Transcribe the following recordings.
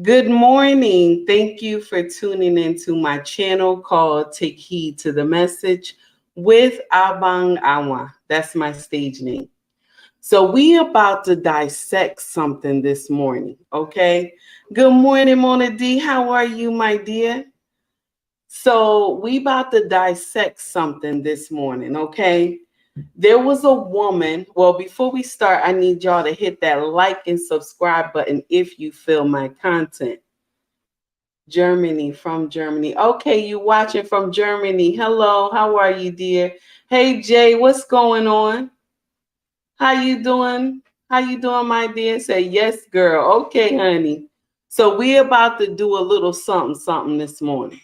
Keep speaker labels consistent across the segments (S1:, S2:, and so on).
S1: Good morning. Thank you for tuning into my channel called Take Heed to the Message with Abang Awa. That's my stage name. So we about to dissect something this morning, okay? Good morning, Mona D. How are you, my dear? So we about to dissect something this morning, okay? There was a woman. Well, before we start, I need y'all to hit that like and subscribe button if you feel my content. Germany, from Germany. Okay, you watching from Germany. Hello, how are you, dear? Hey, Jay, what's going on? How you doing? How you doing, my dear? Say yes, girl. Okay, honey. So we about to do a little something this morning.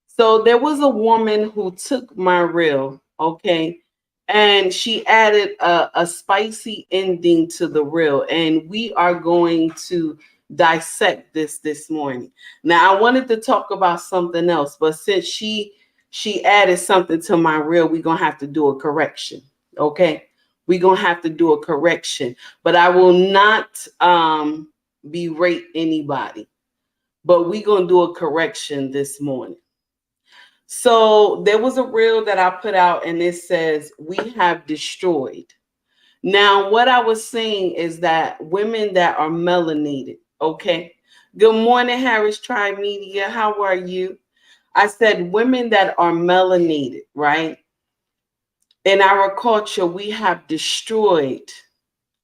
S1: So there was a woman who took my reel, okay, and she added a spicy ending to the reel, and we are going to dissect this morning. Now I wanted to talk about something else, but since she added something to my reel, we're gonna have to do a correction, okay? We're gonna have to do a correction, but I will not berate anybody. But we're gonna do a correction this morning. So there was a reel that I put out and it says, "We have destroyed." Now, what I was saying is that women that are melanated, okay? Good morning, Harris Tribe Media. How are you? I said women that are melanated, right? In our culture, we have destroyed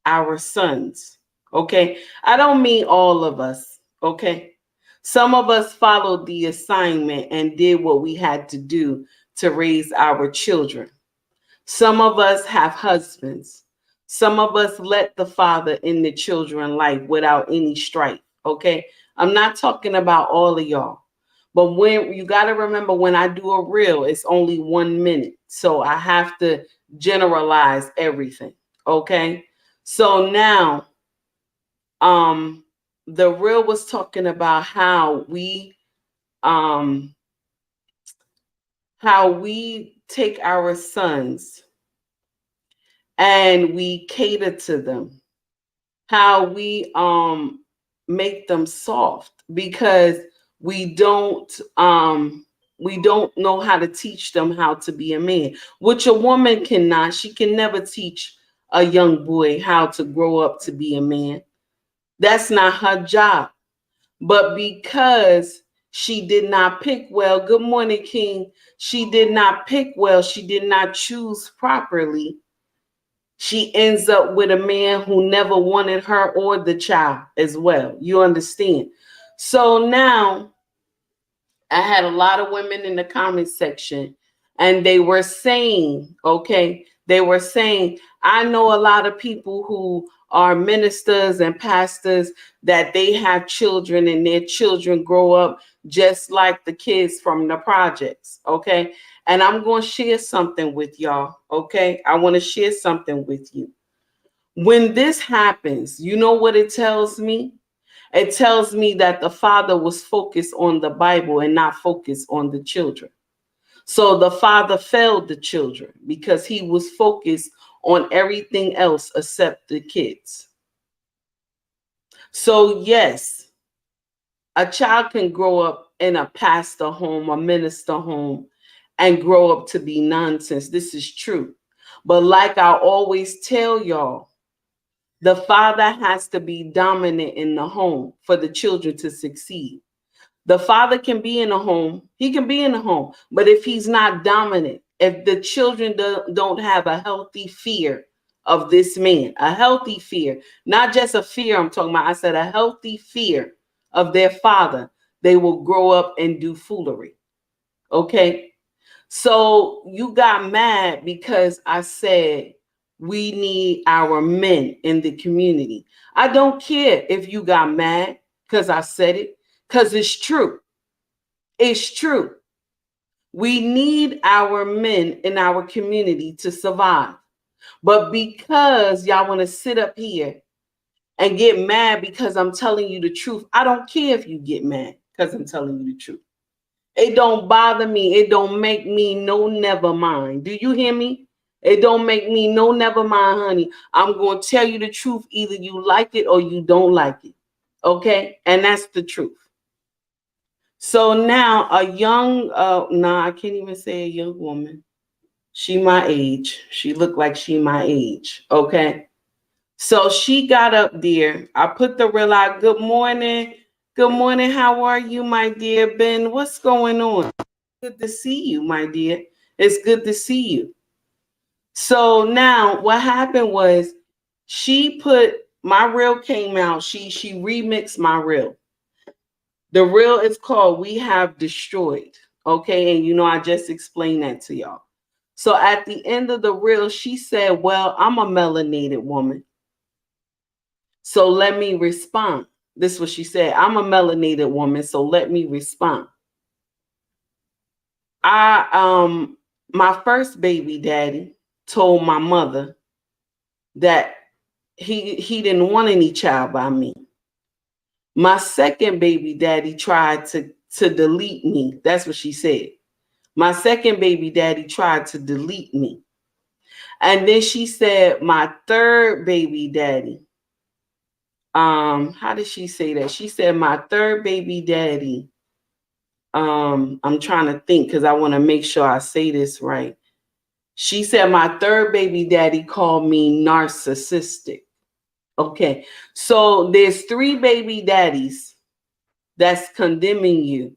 S1: our sons, okay? I don't mean all of us, okay? Some of us followed the assignment and did what we had to do to raise our children. Some of us have husbands. Some of us let the father in the children life without any strife, okay? I'm not talking about all of y'all. But when you got to remember, when I do a reel, it's only 1 minute. So I have to generalize everything, okay? So now, um, the reel was talking about um, how we take our sons and we cater to them, how we make them soft because we don't um we don't know how to teach them how to be a man, which a woman cannot. She can never teach a young boy how to grow up to be a man. That's not her job. But because she did not pick well, good morning, King. She did not pick well, she did not choose properly. She ends up with a man who never wanted her or the child as well. You understand? So now I had a lot of women in the comment section and they were saying, okay, they were saying, I know a lot of people who are ministers and pastors that they have children and their children grow up just like the kids from the projects, okay? And I'm going to share something with y'all, okay? I want to share something with you. When this happens, you know what it tells me? It tells me that the father was focused on the Bible and not focused on the children. So the father failed the children because he was focused on everything else except the kids. So, yes, a child can grow up in a pastor home, a minister home, and grow up to be nonsense. This is true. But like I always tell y'all, the father has to be dominant in the home for the children to succeed. The father can be in a home, he can be in a home, but if he's not dominant, if the children don't have a healthy fear of this man, a healthy fear, not just a fear I'm talking about, I said a healthy fear of their father, they will grow up and do foolery. Okay? So you got mad because I said we need our men in the community. I don't care if you got mad because I said it, because it's true. It's true. We need our men in our community to survive. But because y'all want to sit up here and get mad because I'm telling you the truth, I don't care if you get mad because I'm telling you the truth. It don't bother me. It don't make me no never mind. Do you hear me? It don't make me no never mind, honey. I'm going to tell you the truth. Either you like it or you don't like it. Okay, and that's the truth. So now a young, I can't even say a young woman. She my age. She looked like she my age. Okay. So she got up there. I put the real out. Good morning. Good morning. How are you, my dear Ben? What's going on? Good to see you, my dear. It's good to see you. So now what happened was she put my reel came out. She remixed my reel. The reel is called We Have Destroyed. Okay. And I just explained that to y'all. So at the end of the reel, she said, well, I'm a melanated woman. So let me respond. This is what she said. I'm a melanated woman, so let me respond. My first baby daddy told my mother that he didn't want any child by me. My second baby daddy tried to delete me. That's what she said. My second baby daddy tried to delete me. And then she said my third baby daddy, how did she say that? She said my third baby daddy, I'm trying to think because I want to make sure I say this right. She said my third baby daddy called me narcissistic. Okay, so there's 3 baby daddies that's condemning you.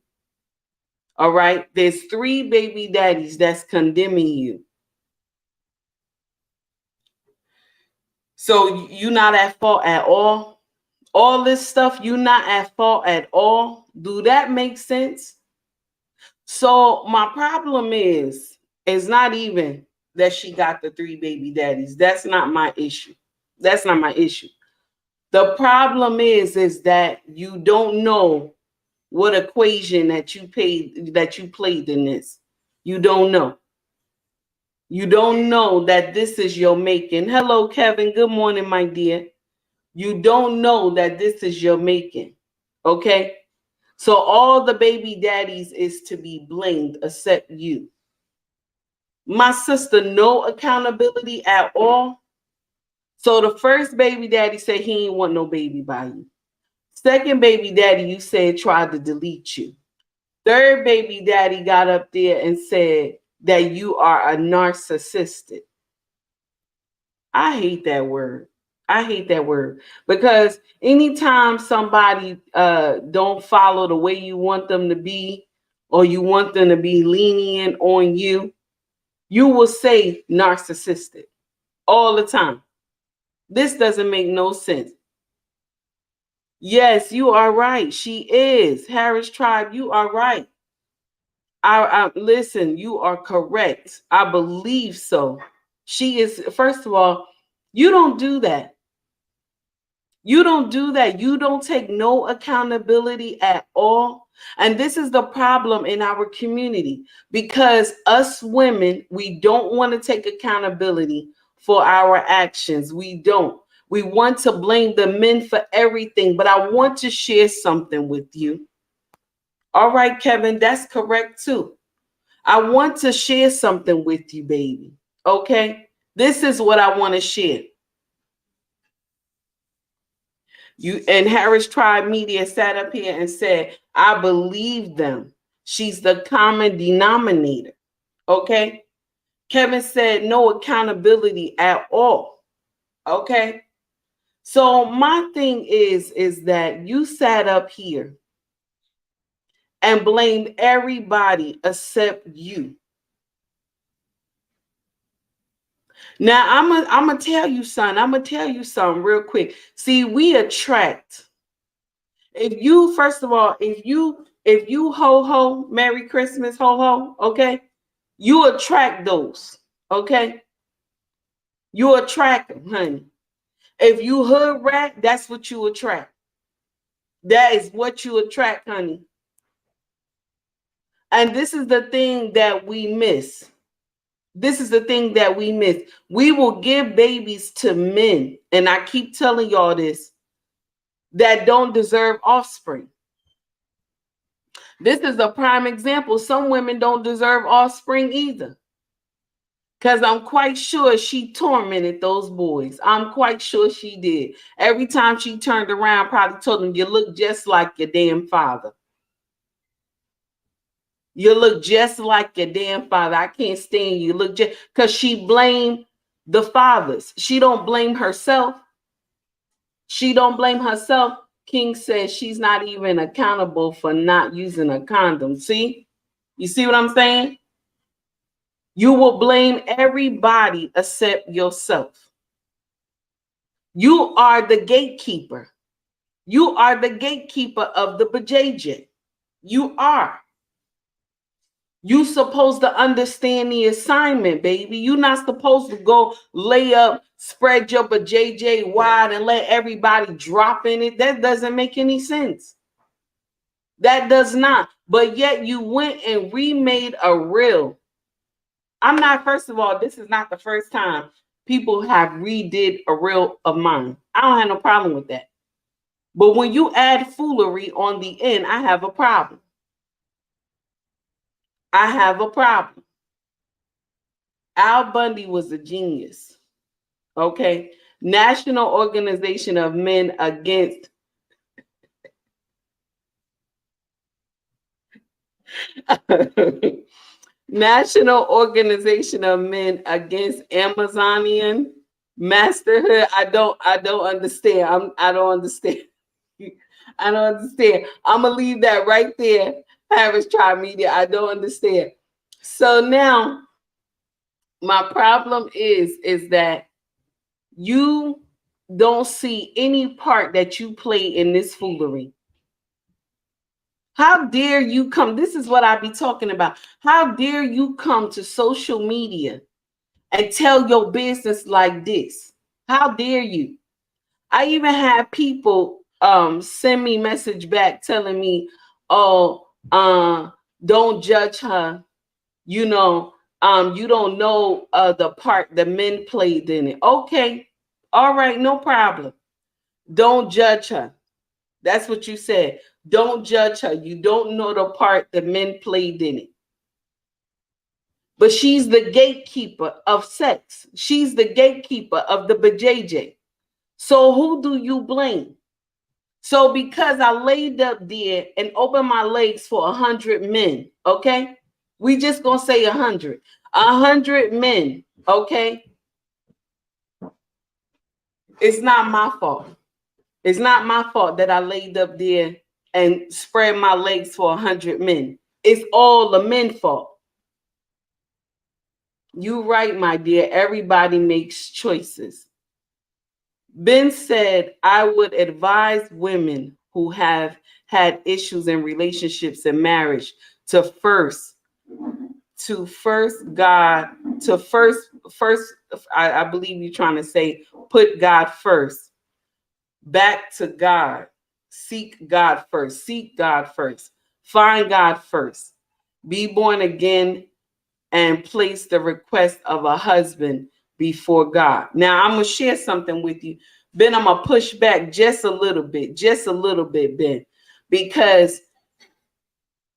S1: All right, there's 3 baby daddies that's condemning you. So you're not at fault at all. All this stuff, you're not at fault at all. Do that make sense? So my problem is not even that she got the 3 baby daddies. That's not my issue. That's not my issue. The problem is that you don't know what equation that you played in this. You don't know. You don't know that this is your making. Hello, Kevin. Good morning, my dear. You don't know that this is your making. Okay? So all the baby daddies is to be blamed except you. My sister, no accountability at all. So the first baby daddy said he ain't want no baby by you. Second baby daddy, you said tried to delete you. Third baby daddy got up there and said that you are a narcissistic. I hate that word. I hate that word because anytime somebody don't follow the way you want them to be, or you want them to be lenient on you, you will say narcissistic all the time. This doesn't make no sense. Yes, you are right. She is. Harris Tribe, you are right. I listen, you are correct. I believe so. She is, first of all, you don't do that. You don't do that. You don't take no accountability at all. And this is the problem in our community because us women, we don't want to take accountability for our actions. We don't. We want to blame the men for everything. But I want to share something with you. All right, Kevin, that's correct too. I want to share something with you, baby. Okay? This is what I want to share. You and Harris Tribe Media sat up here and said, I believe them. She's the common denominator. Okay? Kevin said no accountability at all. Okay? So my thing is that you sat up here and blamed everybody except you. Now I'm gonna tell you something. I'm gonna tell you something real quick. See, we attract. If you, first of all, if you ho ho, Merry Christmas, ho ho, okay, you attract those, okay. You attract them, honey. If you hood rat, that's what you attract. That is what you attract, honey. And this is the thing that we miss. This is the thing that we miss. We will give babies to men, and I keep telling y'all this, that don't deserve offspring. This is a prime example. Some women don't deserve offspring either. Because I'm quite sure she tormented those boys. I'm quite sure she did. Every time she turned around, probably told them, you look just like your damn father. You look just like your damn father. I can't stand you. Look just because she blamed the fathers. She don't blame herself. She don't blame herself. King says she's not even accountable for not using a condom. See? You see what I'm saying? You will blame everybody except yourself. You are the gatekeeper. You are the gatekeeper of the BJJ. You are. You supposed to understand the assignment, baby. You're not supposed to go lay up, spread your BJJ wide and let everybody drop in it. That doesn't make any sense. That does not. But yet you went and remade a reel. I'm not, first of all, this is not the first time people have redid a reel of mine. I don't have no problem with that. But when you add foolery on the end, I have a problem. I have a problem. Al Bundy was a genius. Okay. National Organization of Men Against National Organization of Men Against Amazonian Masterhood. I don't understand. I don't understand. I don't understand. I'm gonna leave that right there. Harris Tribe Media. I don't understand. So now my problem is that you don't see any part that you play in this foolery. How dare you come? This is what I be talking about. How dare you come to social media and tell your business like this? How dare you? I even had people send me message back telling me, oh, don't judge her. You know, you don't know the part the men played in it. Okay, all right, no problem. Don't judge her. That's what you said. Don't judge her. You don't know the part the men played in it. But she's the gatekeeper of sex. She's the gatekeeper of the BJJ. So who do you blame? So because I laid up there and opened my legs for 100 men, okay? We just gonna say 100. 100 men, okay? It's not my fault. It's not my fault that I laid up there and spread my legs for 100 men. It's all the men's fault. You right, my dear. Everybody makes choices. Ben said, I would advise women who have had issues in relationships and marriage to first God, I believe you're trying to say, put God first. Back to God. Seek God first. Seek God first. Find God first. Be born again and place the request of a husband before God. Now, I'm going to share something with you. Ben, I'm going to push back just a little bit, Ben, because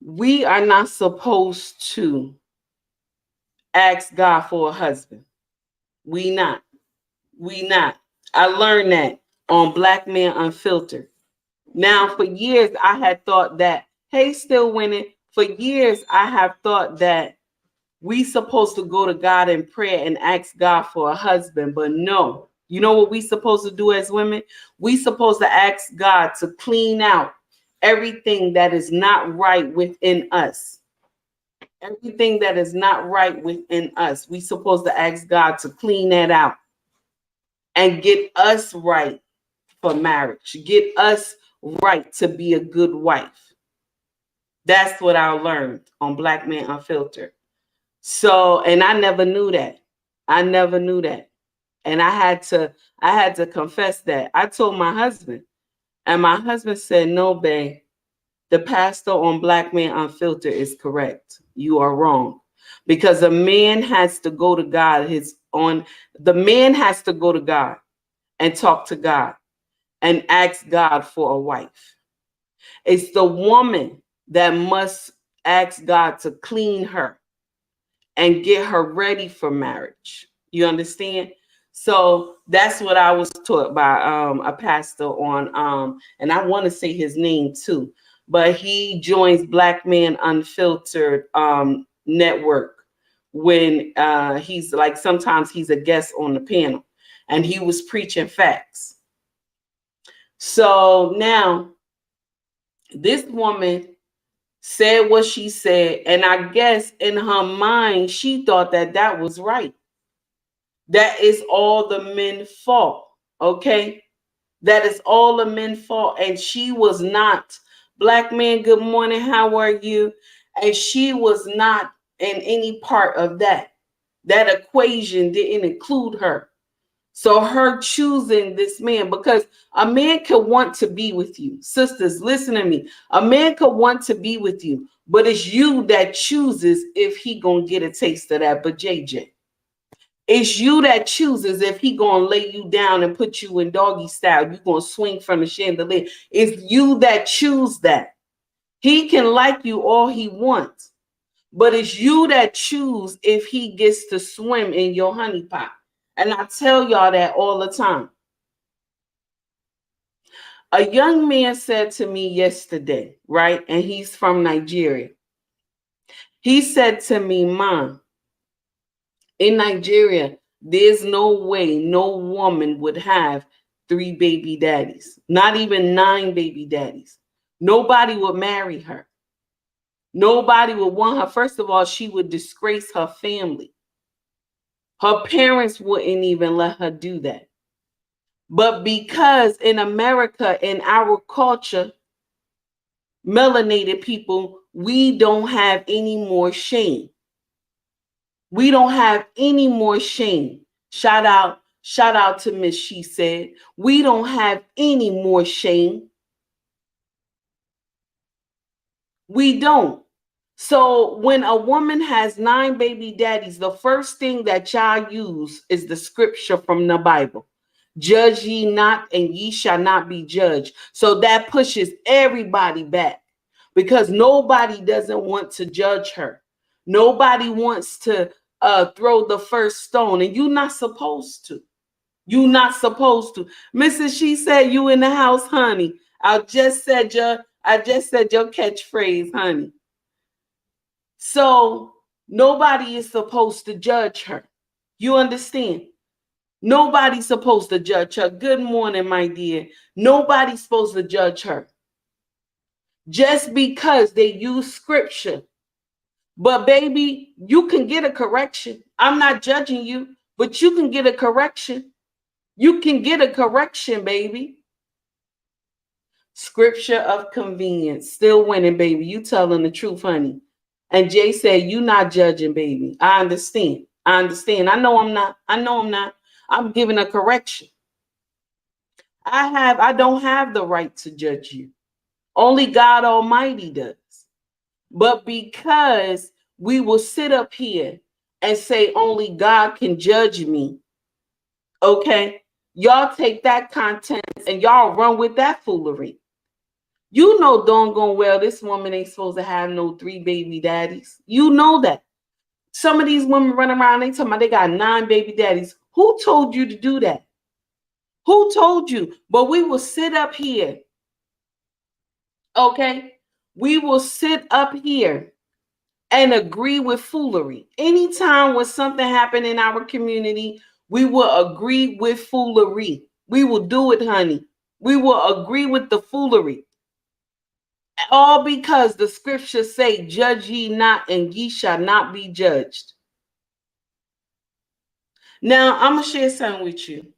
S1: we are not supposed to ask God for a husband. We not. I learned that on Black Man Unfiltered. Now, for years, I had thought that, hey, still winning. For years, I have thought that we supposed to go to God in prayer and ask God for a husband, but no. You know what we supposed to do as women? We supposed to ask God to clean out everything that is not right within us. Everything that is not right within us. We supposed to ask God to clean that out and get us right for marriage. Get us right to be a good wife. That's what I learned on Black Man Unfiltered. So, and I never knew that. And I had to confess that. I told my husband, and my husband said, no, babe, the pastor on Black Man Unfiltered is correct. You are wrong. Because a man has to go to God, the man has to go to God and talk to God and ask God for a wife. It's the woman that must ask God to clean her and get her ready for marriage. You understand? So that's what I was taught by a pastor on, and I want to say his name too, but he joins Black Man Unfiltered network when he's like, sometimes he's a guest on the panel, and he was preaching facts. So now this woman said what she said, and I guess in her mind she thought that that was right. That is all the men's fault. Okay, that is all the men's fault, and she was not. Black man, good morning, how are you? And she was not in any part of that. That equation didn't include her. So her choosing this man, because a man could want to be with you. Sisters, listen to me. A man could want to be with you, but it's you that chooses if he gonna get a taste of that. But JJ, it's you that chooses if he gonna lay you down and put you in doggy style. You gonna swing from the chandelier. It's you that choose that. He can like you all he wants, but it's you that choose if he gets to swim in your honey pot. And I tell y'all that all the time. A young man said to me yesterday, right? And he's from Nigeria. He said to me, Mom, in Nigeria, there's no way no woman would have 3 baby daddies, not even 9 baby daddies. Nobody would marry her. Nobody would want her. First of all, she would disgrace her family. Her parents wouldn't even let her do that. But because in America, in our culture, melanated people, we don't have any more shame. We don't have any more shame. Shout out to Miss She Said. We don't have any more shame. We don't. So when a woman has 9 baby daddies, the first thing that y'all use is the scripture from the Bible. Judge ye not, and ye shall not be judged. So that pushes everybody back, because nobody doesn't want to judge her. Nobody wants to throw the first stone, and you're not supposed to. You're not supposed to. Mrs. She Said, you in the house, honey. I just said your catchphrase, honey. So nobody is supposed to judge her. You understand? Nobody's supposed to judge her. Good morning, my dear. Nobody's supposed to judge her. Just because they use scripture. But baby, you can get a correction. I'm not judging you, but you can get a correction. You can get a correction, baby. Scripture of convenience. Still winning, baby. You telling the truth, honey. And Jay said, you not judging, baby. I understand. I understand. I know I'm not. I'm giving a correction. I don't have the right to judge you. Only God Almighty does. But because we will sit up here and say only God can judge me, okay? Y'all take that content and y'all run with that foolery. You know doggone well this woman ain't supposed to have no 3 baby daddies. You know that. Some of these women run around, they talking about they got 9 baby daddies. Who told you to do that? Who told you? But we will sit up here, okay? We will sit up here and agree with foolery. Anytime when something happened in our community, we will agree with foolery. We will do it, honey. We will agree with the foolery. All because the scriptures say, judge ye not, and ye shall not be judged. Now, I'm going to share something with you.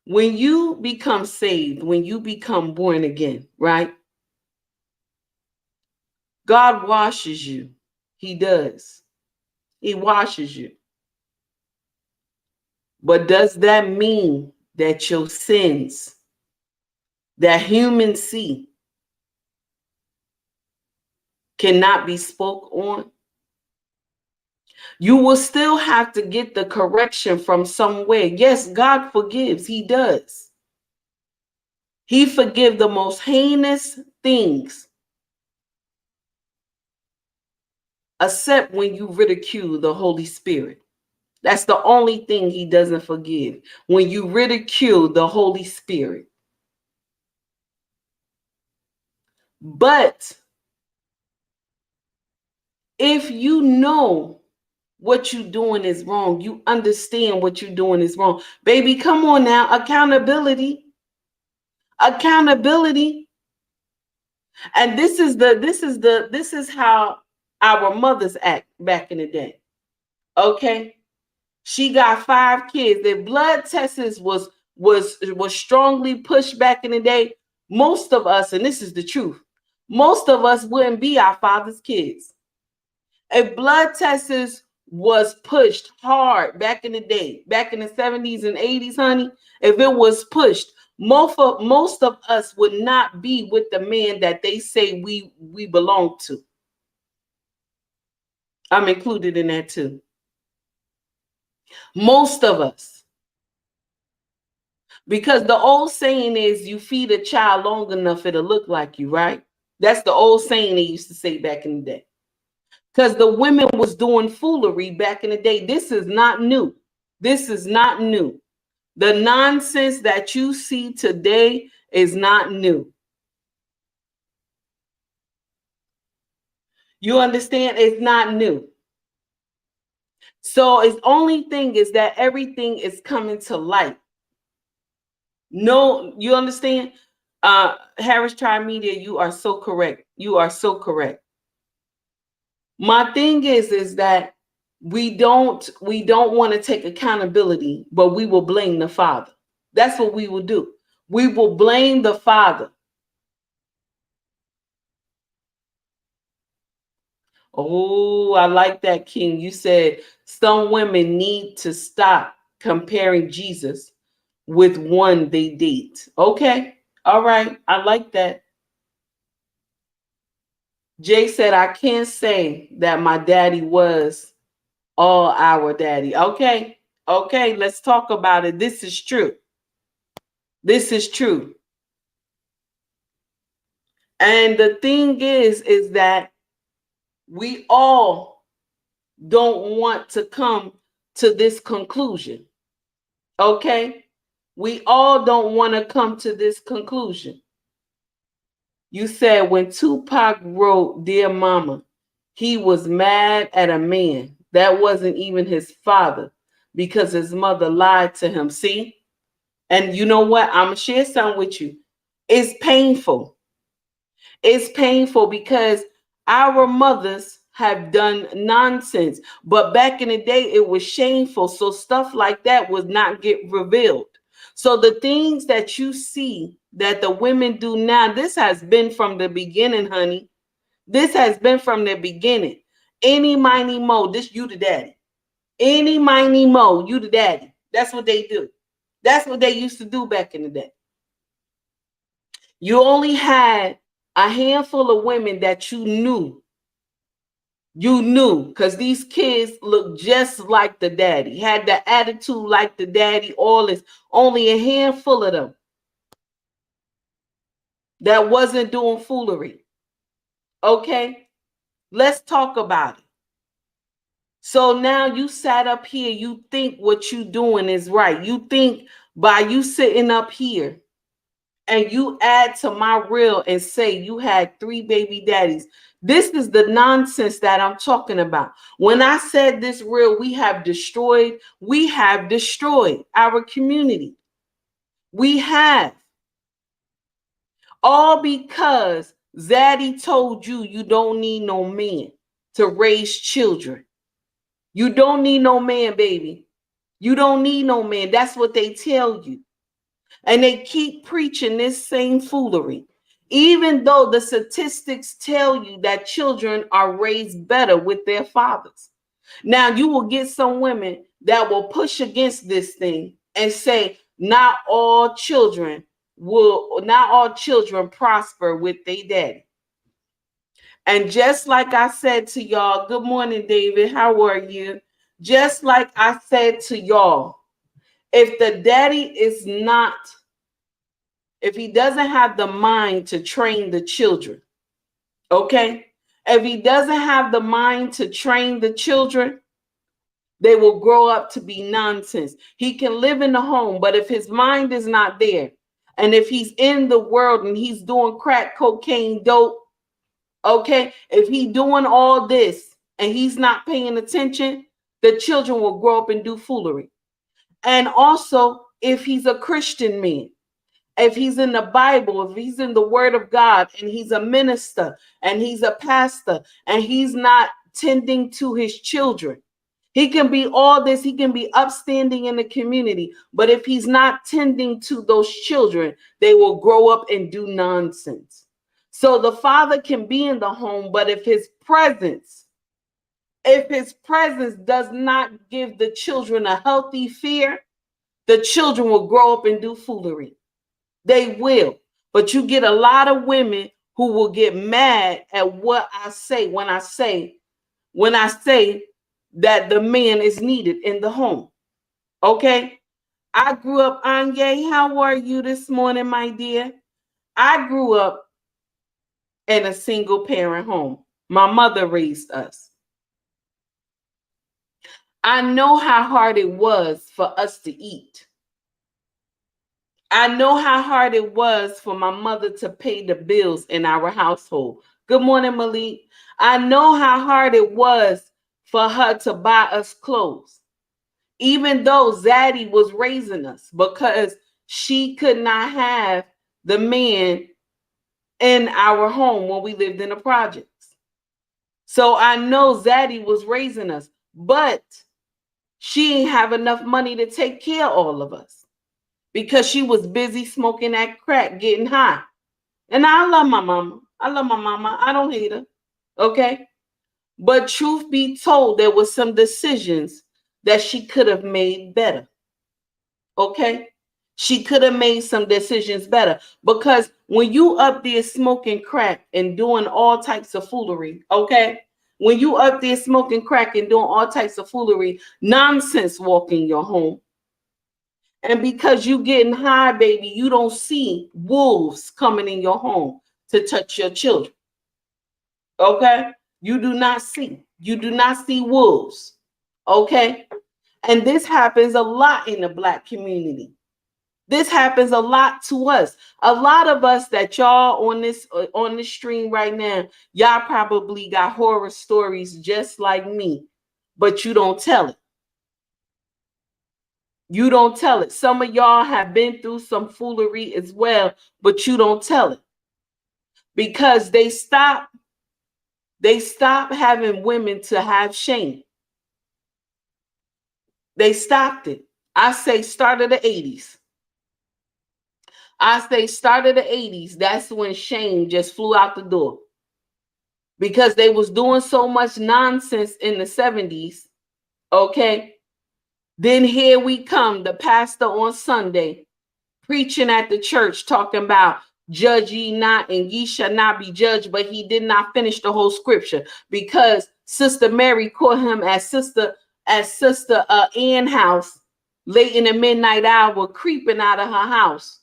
S1: When you become saved, when you become born again, right? God washes you. He does. He washes you. But does that mean that your sins that humans see cannot be spoke on? You will still have to get the correction from somewhere. Yes, God forgives. He does. He forgives the most heinous things. except when you ridicule the Holy Spirit. That's the only thing he doesn't forgive. When you ridicule the Holy Spirit. But if you know what you're doing is wrong, you understand what you're doing is wrong. Baby, come on now. Accountability. Accountability. And this is how our mothers act back in the day. Okay. She got 5 kids. If blood tests was strongly pushed back in the day, most of us, and this is the truth, most of us wouldn't be our father's kids. If blood tests was pushed hard back in the day, back in the 70s and 80s, honey, if it was pushed, most of us would not be with the man that they say we belong to. I'm included in that too. Most of us. Because the old saying is, you feed a child long enough, it'll look like you, right? That's the old saying they used to say back in the day. Because the women was doing foolery back in the day. This is not new. This is not new. The nonsense that you see today is not new. You understand? It's not new. So its only thing is that everything is coming to light. No, you understand? Harris Tribe Media, you are so correct. You are so correct. My thing is that we don't want to take accountability, but we will blame the father. That's what we will do. We will blame the father. Oh, I like that, King. You said some women need to stop comparing Jesus with one they date. Okay. All right. I like that. Jay said, I can't say that my daddy was all our daddy. Okay. Okay. Let's talk about it. This is true. This is true. And the thing is that we all don't want to come to this conclusion. Okay? We all don't want to come to this conclusion. You said when Tupac wrote Dear Mama, he was mad at a man that wasn't even his father because his mother lied to him. See? And you know what? I'm going to share something with you. It's painful. It's painful because our mothers have done nonsense. But back in the day, it was shameful. So stuff like that would not get revealed. So the things that you see that the women do now, this has been from the beginning, honey. This has been from the beginning. Any, miny, mo, this you the daddy. Any, miny, mo, you the daddy. That's what they do. That's what they used to do back in the day. You only had a handful of women that you knew. You knew because these kids look just like the daddy, had the attitude like the daddy, all this. Only a handful of them that wasn't doing foolery. Okay, let's talk about it. So now you sat up here, you think what you doing is right. You think by you sitting up here and you add to my reel and say you had 3 baby daddies. This is the nonsense that I'm talking about. When I said this reel, we have destroyed our community. We have. All because Zaddy told you you don't need no man to raise children. You don't need no man, baby. You don't need no man. That's what they tell you. And they keep preaching this same foolery. Even though the statistics tell you that children are raised better with their fathers. Now you will get some women that will push against this thing and say not all children prosper with their daddy. And just like I said to y'all, good morning, David. How are you? Just like I said to y'all, if the daddy is not, if he doesn't have the mind to train the children, okay? If he doesn't have the mind to train the children, they will grow up to be nonsense. He can live in the home, but if his mind is not there, and if he's in the world and he's doing crack, cocaine, dope, okay, if he's doing all this and he's not paying attention, the children will grow up and do foolery. And also, if he's a Christian man, if he's in the Bible, if he's in the Word of God, and he's a minister and he's a pastor and he's not tending to his children, he can be all this, he can be upstanding in the community, but if he's not tending to those children, they will grow up and do nonsense. So the father can be in the home, but if his presence does not give the children a healthy fear, the children will grow up and do foolery. They will. But you get a lot of women who will get mad at what I say when I say that the man is needed in the home. Okay? I grew up, Anye, how are you this morning, my dear? I grew up in a single parent home. My mother raised us. I know how hard it was for us to eat. I know how hard it was for my mother to pay the bills in our household. Good morning, Malik. I know how hard it was for her to buy us clothes, even though Zaddy was raising us, because she could not have the man in our home when we lived in the projects. So I know Zaddy was raising us, but she didn't have enough money to take care of all of us because she was busy smoking that crack, getting high. And I love my mama. I don't hate her. Okay? But truth be told, there were some decisions that she could have made better. Okay? She could have made some decisions better, because when you up there smoking crack and doing all types of foolery, okay? When you up there smoking crack and doing all types of foolery, nonsense walk in your home. And because you getting high, baby, you don't see wolves coming in your home to touch your children. Okay? You do not see wolves. Okay? And this happens a lot in the Black community. This happens a lot to us. A lot of us that y'all on this stream right now, y'all probably got horror stories just like me, but you don't tell it. You don't tell it. Some of y'all have been through some foolery as well, but you don't tell it. Because they stop having women to have shame. They stopped it. I say start of the 80s. I say start of the 80s. That's when shame just flew out the door. Because they was doing so much nonsense in the 70s. Okay. Then here we come, the pastor on Sunday, preaching at the church, talking about judge ye not and ye shall not be judged, but he did not finish the whole scripture because Sister Mary caught him at Sister Ann house late in the midnight hour, creeping out of her house,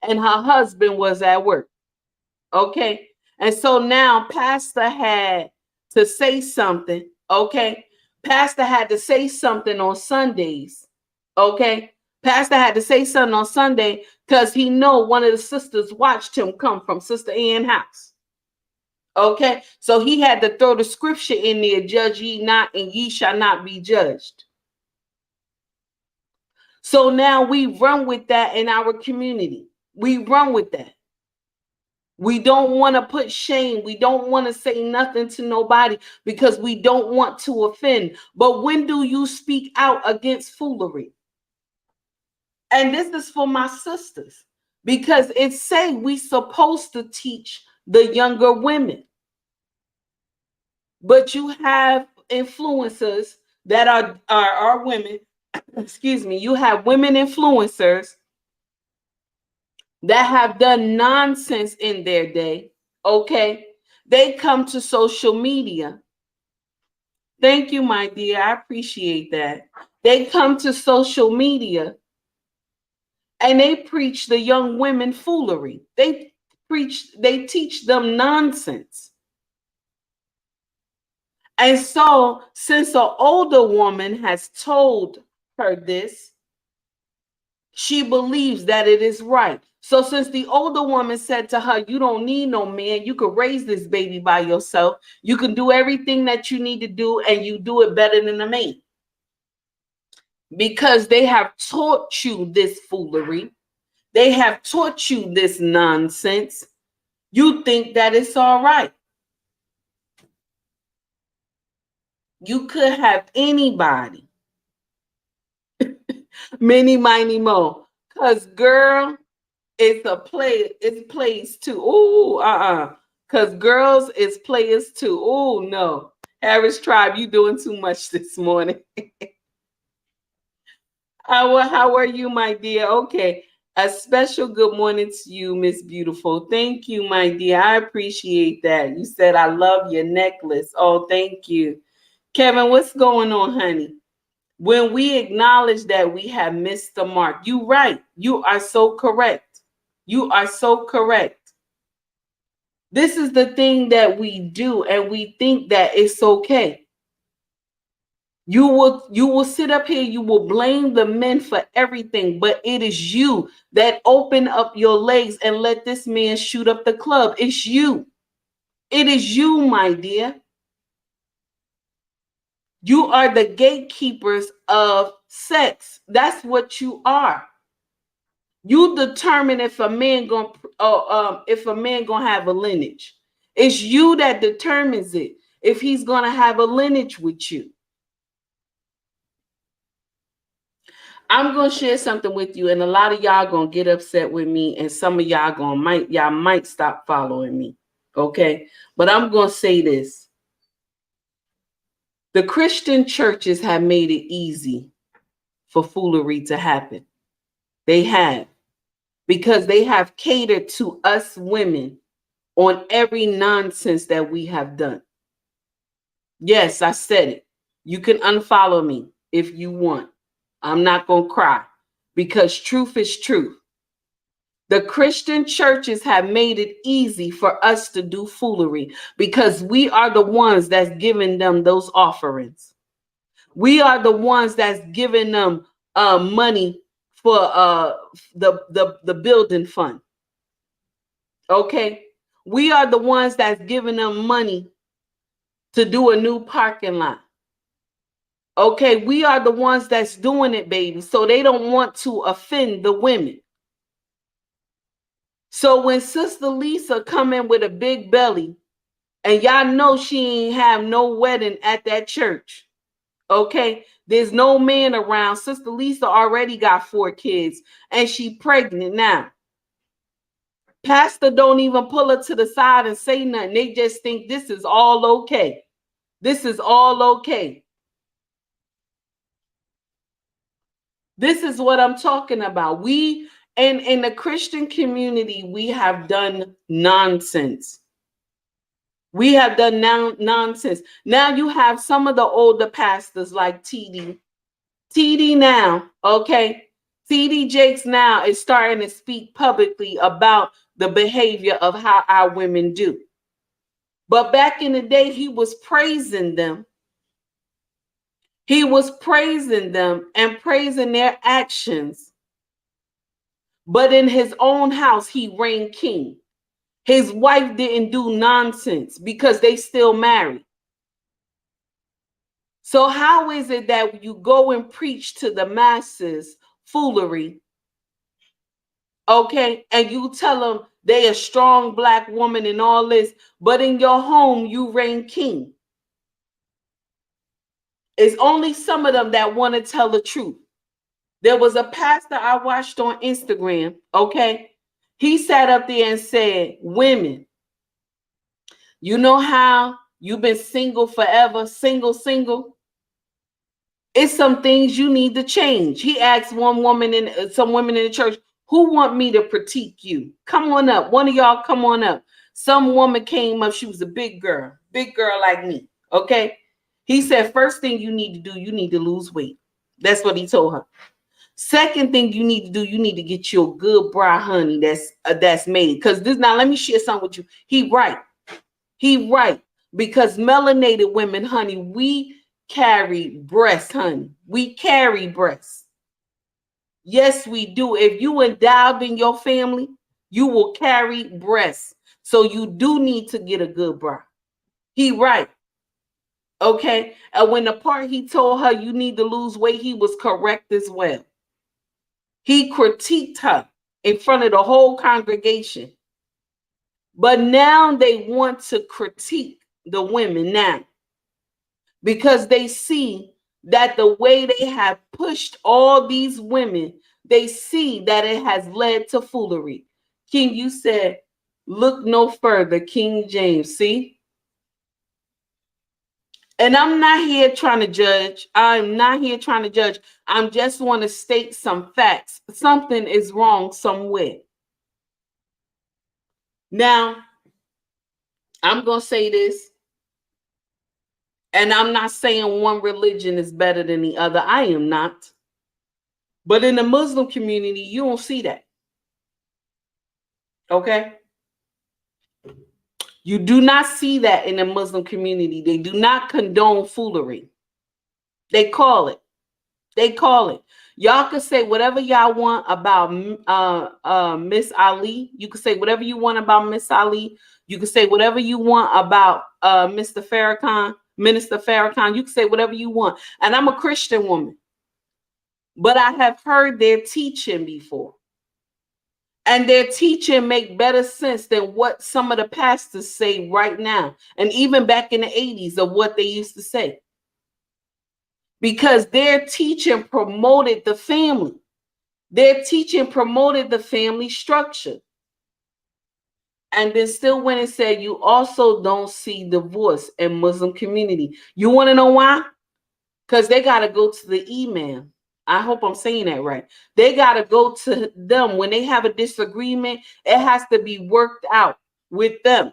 S1: and her husband was at work. Okay. And so now pastor had to say something. Okay. Pastor had to say something on Sundays. Okay. Pastor had to say something on Sunday because he know one of the sisters watched him come from Sister Ann's house. Okay. So he had to throw the scripture in there, judge ye not and ye shall not be judged. So now we run with that in our community. We run with that. We don't want to put shame. We don't want to say nothing to nobody because we don't want to offend. But when do you speak out against foolery? And this is for my sisters, because it say we supposed to teach the younger women. But you have influencers that are women. Excuse me. You have women influencers that have done nonsense in their day. Okay. They come to social media. Thank you, my dear. I appreciate that. They come to social media and they preach the young women foolery. They teach them nonsense. And so, since an older woman has told her this, she believes that it is right. So, since the older woman said to her, you don't need no man, you could raise this baby by yourself, you can do everything that you need to do, and you do it better than a man. Because they have taught you this foolery, they have taught you this nonsense, you think that it's all right. You could have anybody. Many, miny, mo. Because, girl, it's plays too. Ooh, Because girls is players too. Ooh, no. Harris Tribe, you doing too much this morning. How are you, my dear? Okay. A special good morning to you, Miss Beautiful. Thank you, my dear. I appreciate that. You said I love your necklace. Oh, thank you. Kevin, what's going on, honey? When we acknowledge that we have missed the mark, you're right. You are so correct. You are so correct. This is the thing that we do, and we think that it's okay. You will sit up here, you will blame the men for everything, but it is you that open up your legs and let this man shoot up the club. It's you. It is you, my dear. You are the gatekeepers of sex. That's what you are. You determine if a man gonna have a lineage. It's you that determines it if he's gonna have a lineage with you. I'm gonna share something with you, and a lot of y'all gonna get upset with me, and some of y'all might stop following me. Okay, but I'm gonna say this: the Christian churches have made it easy for foolery to happen. They have, because they have catered to us women on every nonsense that we have done. Yes, I said it. You can unfollow me if you want. I'm not going to cry, because truth is truth. The Christian churches have made it easy for us to do foolery because we are the ones that's giving them those offerings. We are the ones that's giving them money for the building fund. Okay, we are the ones that's giving them money to do a new parking lot. Okay, we are the ones that's doing it, baby. So they don't want to offend the women. So when Sister Lisa come in with a big belly, and y'all know she ain't have no wedding at that church. Okay, there's no man around. Sister Lisa already got 4 kids, and she pregnant now. Pastor don't even pull her to the side and say nothing. They just think this is all okay. This is all okay. This is what I'm talking about. We, and in the Christian community, we have done nonsense. We have done nonsense. Now you have some of the older pastors like TD. TD now, okay? TD Jakes now is starting to speak publicly about the behavior of how our women do. But back in the day, he was praising them. He was praising them and praising their actions. But in his own house, he reigned king. His wife didn't do nonsense because they still married. So how is it that you go and preach to the masses foolery, okay, and you tell them they a strong Black woman and all this, but in your home you reign king? It's only some of them that want to tell the truth. There was a pastor I watched on Instagram, okay? He sat up there and said, women, you know how you've been single forever, single? It's some things you need to change. He asked some women in the church, who want me to critique you? Come on up. One of y'all come on up. Some woman came up. She was a big girl like me, okay? He said, first thing you need to do, you need to lose weight. That's what he told her. Second thing you need to do, you need to get you a good bra, honey, that's made. Because this, now let me share something with you. He right. Because melanated women, honey, we carry breasts, honey. We carry breasts. Yes, we do. If you endowed in your family, you will carry breasts. So you do need to get a good bra. He right. Okay. And when the part he told her you need to lose weight, he was correct as well. He critiqued her in front of the whole congregation. But now they want to critique the women now, because they see that the way they have pushed all these women, they see that it has led to foolery. King, you said, look no further, King James, see? And I'm not here trying to judge. I'm not here trying to judge. I just want to state some facts. Something is wrong somewhere. Now, I'm going to say this, and I'm not saying one religion is better than the other. I am not. But in the Muslim community, you don't see that. Okay? You do not see that in the Muslim community. They do not condone foolery. They call it. They call it. Y'all can say whatever y'all want about Miss Ali. You can say whatever you want about Miss Ali. You can say whatever you want about Mr. Farrakhan, Minister Farrakhan. You can say whatever you want. And I'm a Christian woman. But I have heard their teaching before. And their teaching make better sense than what some of the pastors say right now. And even back in the 80s of what they used to say. Because their teaching promoted the family. Their teaching promoted the family structure. And then still went and said, you also don't see divorce in Muslim community. You want to know why? Because they got to go to the imam. I hope I'm saying that right. They got to go to them. When they have a disagreement, it has to be worked out with them.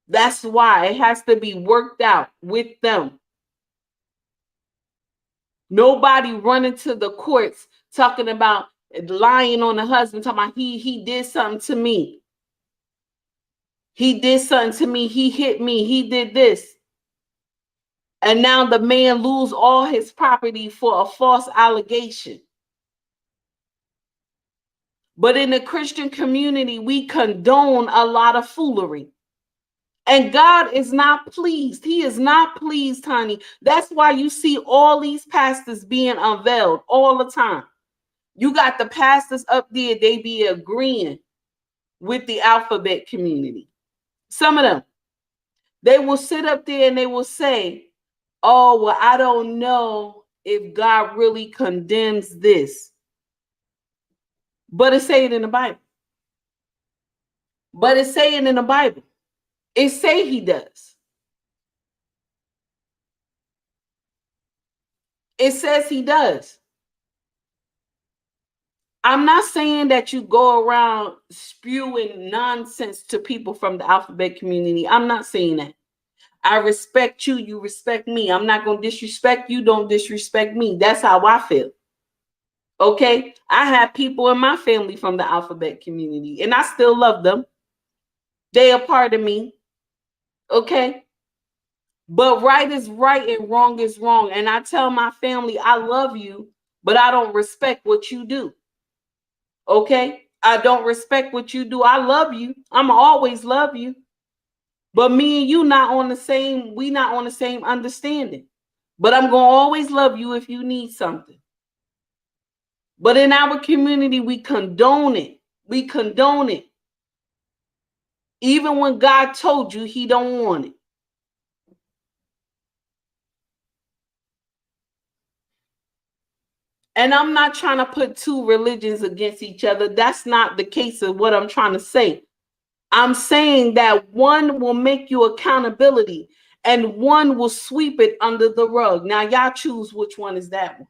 S1: That's why it has to be worked out with them. Nobody running to the courts talking about lying on the husband, talking about he did something to me. He did something to me. He hit me. He did this. And now the man lose all his property for a false allegation. But in the Christian community, we condone a lot of foolery. And God is not pleased. He is not pleased, honey. That's why you see all these pastors being unveiled all the time. You got the pastors up there, they be agreeing with the alphabet community. Some of them, they will sit up there and they will say, oh, well, I don't know if God really condemns this. But it's saying in the Bible. But it's saying in the Bible. It say he does. It says he does. I'm not saying that you go around spewing nonsense to people from the alphabet community. I'm not saying that. I respect you. You respect me. I'm not going to disrespect you. Don't disrespect me. That's how I feel. Okay? I have people in my family from the alphabet community, and I still love them. They are part of me. Okay? But right is right and wrong is wrong. And I tell my family, I love you, but I don't respect what you do. Okay? I don't respect what you do. I love you. I'm always love you. But me and you not on the same, we not on the same understanding. But I'm going to always love you if you need something. But in our community, we condone it. We condone it. Even when God told you he don't want it. And I'm not trying to put two religions against each other. That's not the case of what I'm trying to say. I'm saying that one will make you accountability and one will sweep it under the rug. Now, y'all choose which one is that one.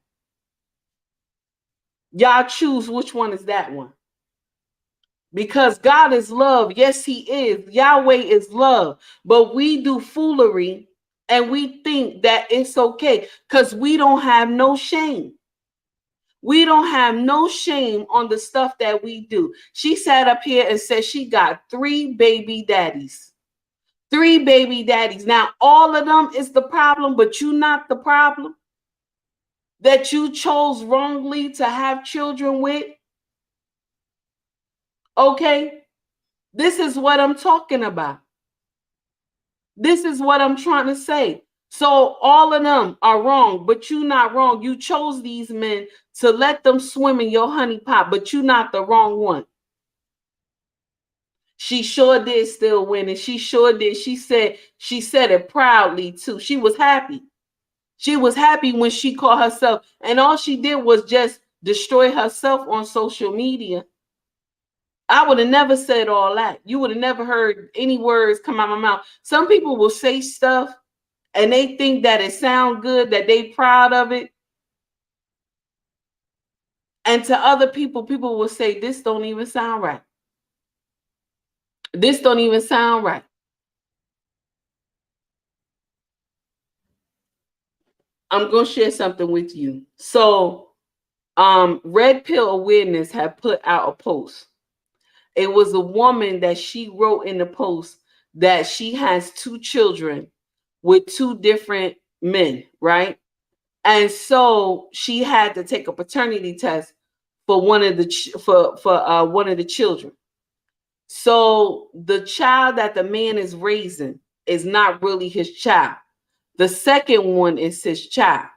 S1: Y'all choose which one is that one. Because God is love. Yes, he is. Yahweh is love. But we do foolery and we think that it's okay because we don't have no shame. We don't have no shame on the stuff that we do. She sat up here and said she got 3 baby daddies. 3 baby daddies. Now, all of them is the problem, but you not the problem that you chose wrongly to have children with. Okay? This is what I'm talking about. This is what I'm trying to say. So all of them are wrong, but you not wrong. You chose these men to let them swim in your honey pot, but you not the wrong one. She sure did still win, and she sure did. She said it proudly too. She was happy. She was happy when she called herself, and all she did was just destroy herself on social media. I would have never said all that. You would have never heard any words come out of my mouth. Some people will say stuff and they think that it sounds good, that they proud of it. And to other people, people will say, this don't even sound right. This don't even sound right. I'm going to share something with you. So, Red Pill Awareness had put out a post. It was a woman that she wrote in the post that she has 2 children with 2 different men, right? And so she had to take a paternity test for one of the one of the children. So the child that the man is raising is not really his child. The second one is his child.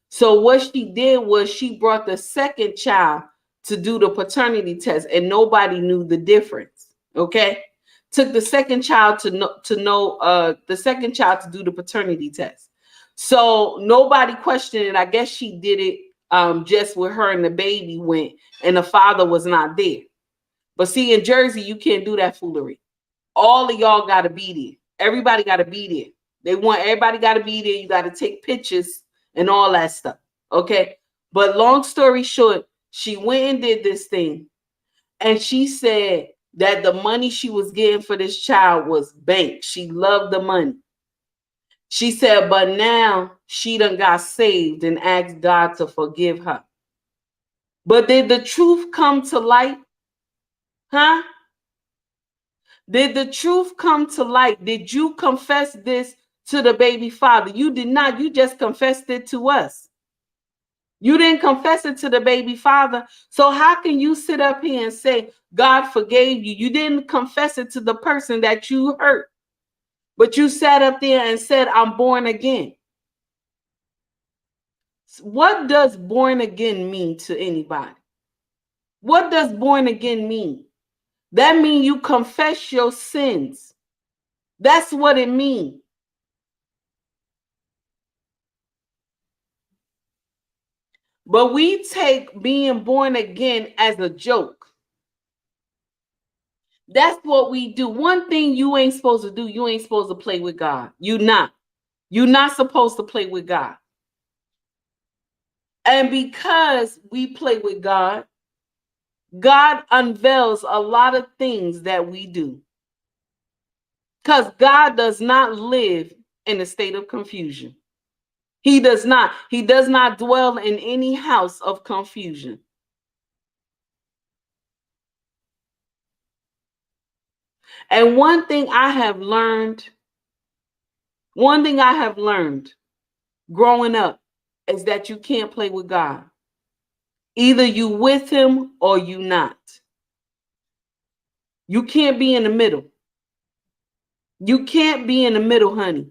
S1: So what she did was she brought the second child to do the paternity test, and nobody knew the difference. Okay, took the second child to know the second child to do the paternity test. So nobody questioned it. I guess she did it just where her and the baby went, and the father was not there. But see, in Jersey, you can't do that foolery. All of y'all got to be there. Everybody got to be there. They want everybody got to be there. You got to take pictures and all that stuff. Okay. But long story short, she went and did this thing. And she said that the money she was getting for this child was bank. She loved the money. She said, but now she done got saved and asked God to forgive her. But did the truth come to light? Huh? Did the truth come to light? Did you confess this to the baby father? You did not. You just confessed it to us. You didn't confess it to the baby father. So how can you sit up here and say God forgave you? You didn't confess it to the person that you hurt. But you sat up there and said, I'm born again. What does born again mean to anybody? What does born again mean? That means you confess your sins. That's what it means. But we take being born again as a joke. That's what we do. One thing you ain't supposed to do, you ain't supposed to play with God. You're not. You're not supposed to play with God. And because we play with God, God unveils a lot of things that we do. Because God does not live in a state of confusion. He does not. He does not dwell in any house of confusion. And one thing I have learned growing up is that you can't play with God. Either you with him or you not. You can't be in the middle. You can't be in the middle, honey.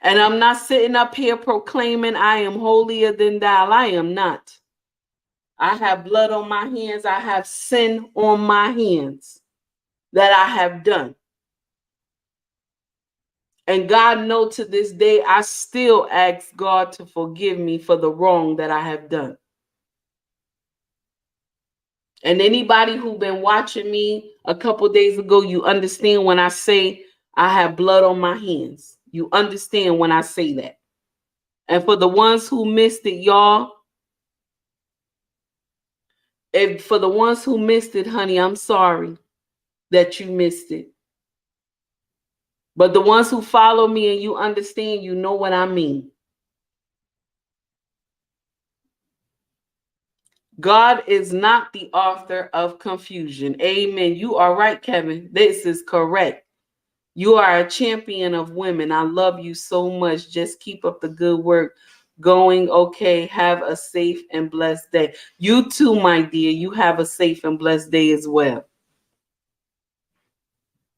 S1: And I'm not sitting up here proclaiming I am holier than thou. I am not. I have blood on my hands. I have sin on my hands that I have done. And God knows to this day, I still ask God to forgive me for the wrong that I have done. And anybody who's been watching me a couple days ago, you understand when I say I have blood on my hands. You understand when I say that. And for the ones who missed it, y'all, and for the ones who missed it, honey, I'm sorry that you missed it. But the ones who follow me and you understand, you know what I mean. God is not the author of confusion. Amen. You are right, Kevin. This is correct. You are a champion of women. I love you so much. Just keep up the good work going. Okay. Have a safe and blessed day. You too, my dear. You have a safe and blessed day as well.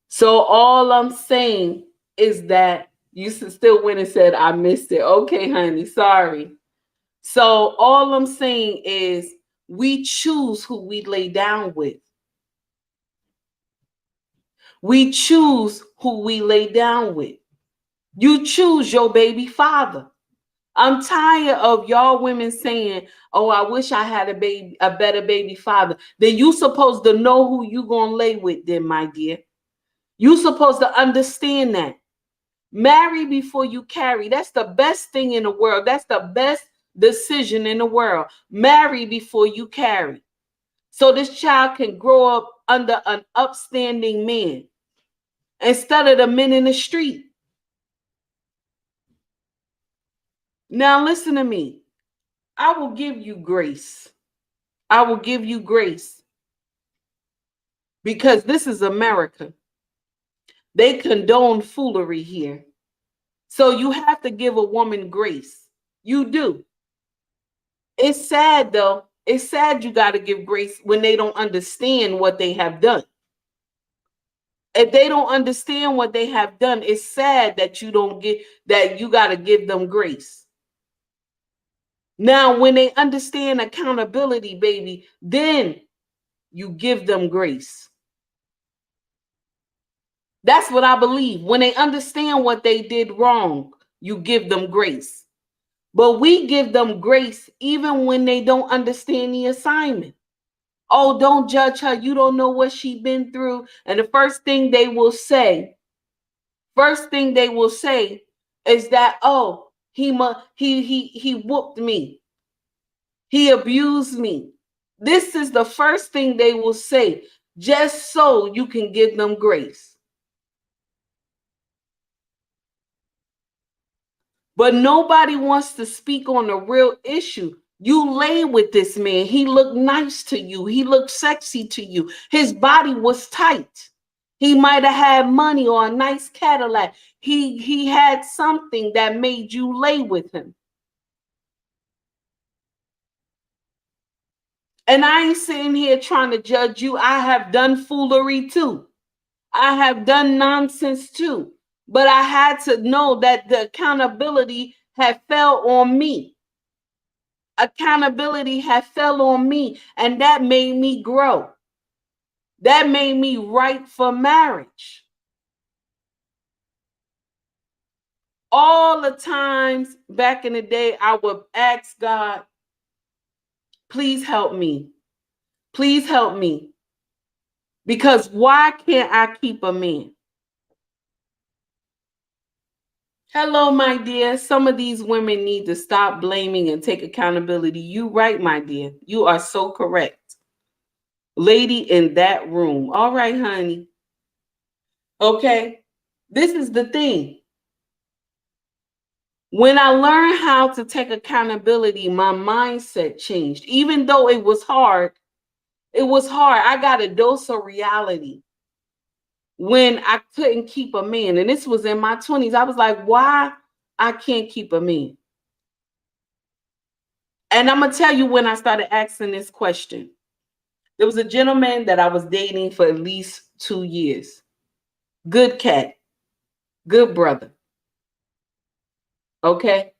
S1: So all I'm saying is that you still went and said, I missed it. Okay, honey. Sorry. So all I'm saying is we choose who we lay down with. We choose who we lay down with. You choose your baby father. I'm tired of y'all women saying, oh, I wish I had a better baby father. Then you supposed to know who you gonna lay with then, my dear. You supposed to understand that. Marry before you carry. That's the best thing in the world. That's the best decision in the world. Marry before you carry. So this child can grow up under an upstanding man instead of the men in the street. Now listen to me. I will give you grace. I will give you grace because this is America. They condone foolery here. So you have to give a woman grace. You do. It's sad though. It's sad you got to give grace when they don't understand what they have done. If they don't understand what they have done, it's sad that you don't get that you got to give them grace. Now, when they understand accountability, baby, then you give them grace. That's what I believe. When they understand what they did wrong, you give them grace. But we give them grace even when they don't understand the assignment. Oh, don't judge her. You don't know what she's been through. And the first thing they will say is that, oh, he whooped me. He abused me. This is the first thing they will say, just so you can give them grace. But nobody wants to speak on the real issue. You lay with this man. He looked nice to you. He looked sexy to you. His body was tight. He might have had money or a nice Cadillac. He had something that made you lay with him. And I ain't sitting here trying to judge you. I have done foolery too. I have done nonsense too. But I had to know that the accountability had fell on me. Accountability had fell on me, and that made me grow. That made me right for marriage. All the times back in the day, I would ask God, please help me. Please help me. Because why can't I keep a man? Hello, my dear. Some of these women need to stop blaming and take accountability. You right, my dear. You are so correct. Lady in that room. All right, honey. Okay. This is the thing. When I learned how to take accountability, my mindset changed. Even though it was hard, I got a dose of reality. When I couldn't keep a man, and this was in my 20s, I was like, why I can't keep a man? And I'm going to tell you when I started asking this question. There was a gentleman that I was dating for at least 2 years. Good cat. Good brother. Okay?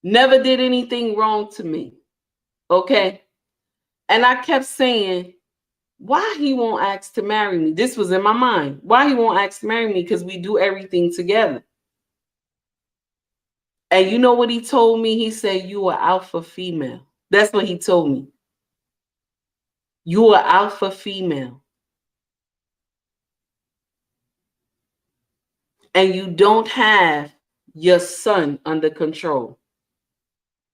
S1: Never did anything wrong to me. Okay? And I kept saying, why he won't ask to marry me? This was in my mind. Why he won't ask to marry me? Because we do everything together. And you know what he told me? He said, you are alpha female. That's what he told me. You are alpha female. And you don't have your son under control.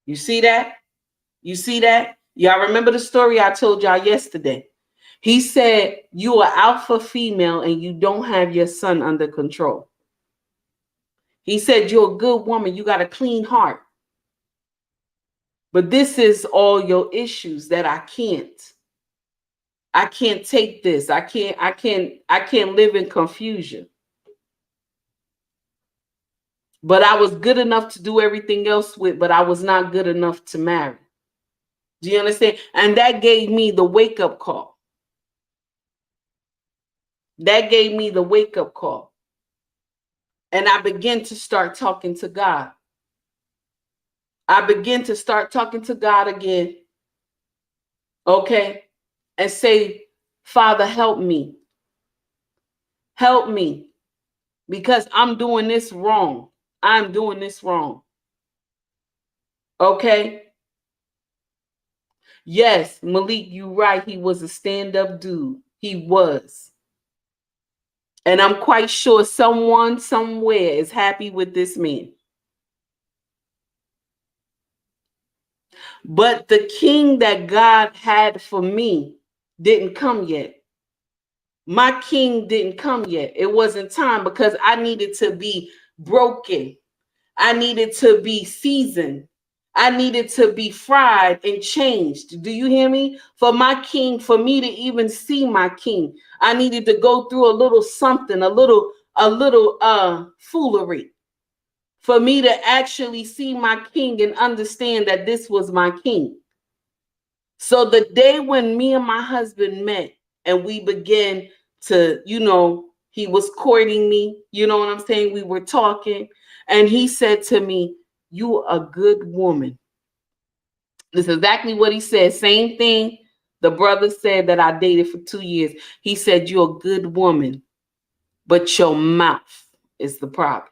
S1: You see that? You see that? Y'all remember the story I told y'all yesterday? He said, you are alpha female and you don't have your son under control. He said, you're a good woman. You got a clean heart. But this is all your issues that I can't take this. I can't live in confusion. But I was good enough to do everything else with, but I was not good enough to marry. Do you understand? And that gave me the wake-up call. That gave me the wake-up call. And I began to start talking to God. I began to start talking to God again. Okay? And say, Father, help me. Help me. Because I'm doing this wrong. I'm doing this wrong. Okay? Yes, Malik, you right. He was a stand-up dude. He was. And I'm quite sure someone somewhere is happy with this man. But the king that God had for me didn't come yet. My king didn't come yet. It wasn't time because I needed to be broken. I needed to be seasoned. I needed to be fried and changed. Do you hear me? For my king, for me to even see my king, I needed to go through a little something, a little foolery. For me to actually see my king and understand that this was my king. So the day when me and my husband met and we began to, he was courting me, you know what I'm saying? We were talking and he said to me, "You a good woman." This is exactly what he said. Same thing the brother said that I dated for 2 years. He said, "You're a good woman, but your mouth is the problem."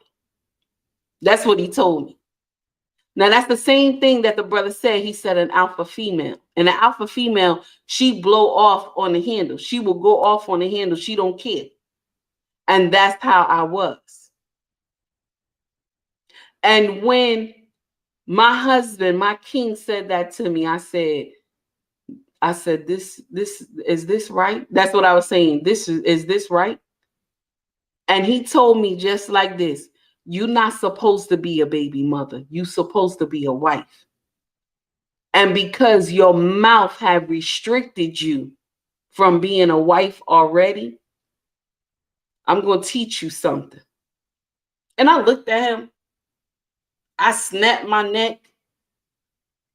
S1: That's what he told me. Now, that's the same thing that the brother said. He said an alpha female. And an alpha female, she blow off on the handle. She will go off on the handle. She don't care. And that's how I was. And when my husband, my king, said that to me, I said, this is this right? That's what I was saying. Is this right? And he told me just like this: "You're not supposed to be a baby mother. You're supposed to be a wife. And because your mouth have restricted you from being a wife already, I'm going to teach you something." And I looked at him. I snapped my neck.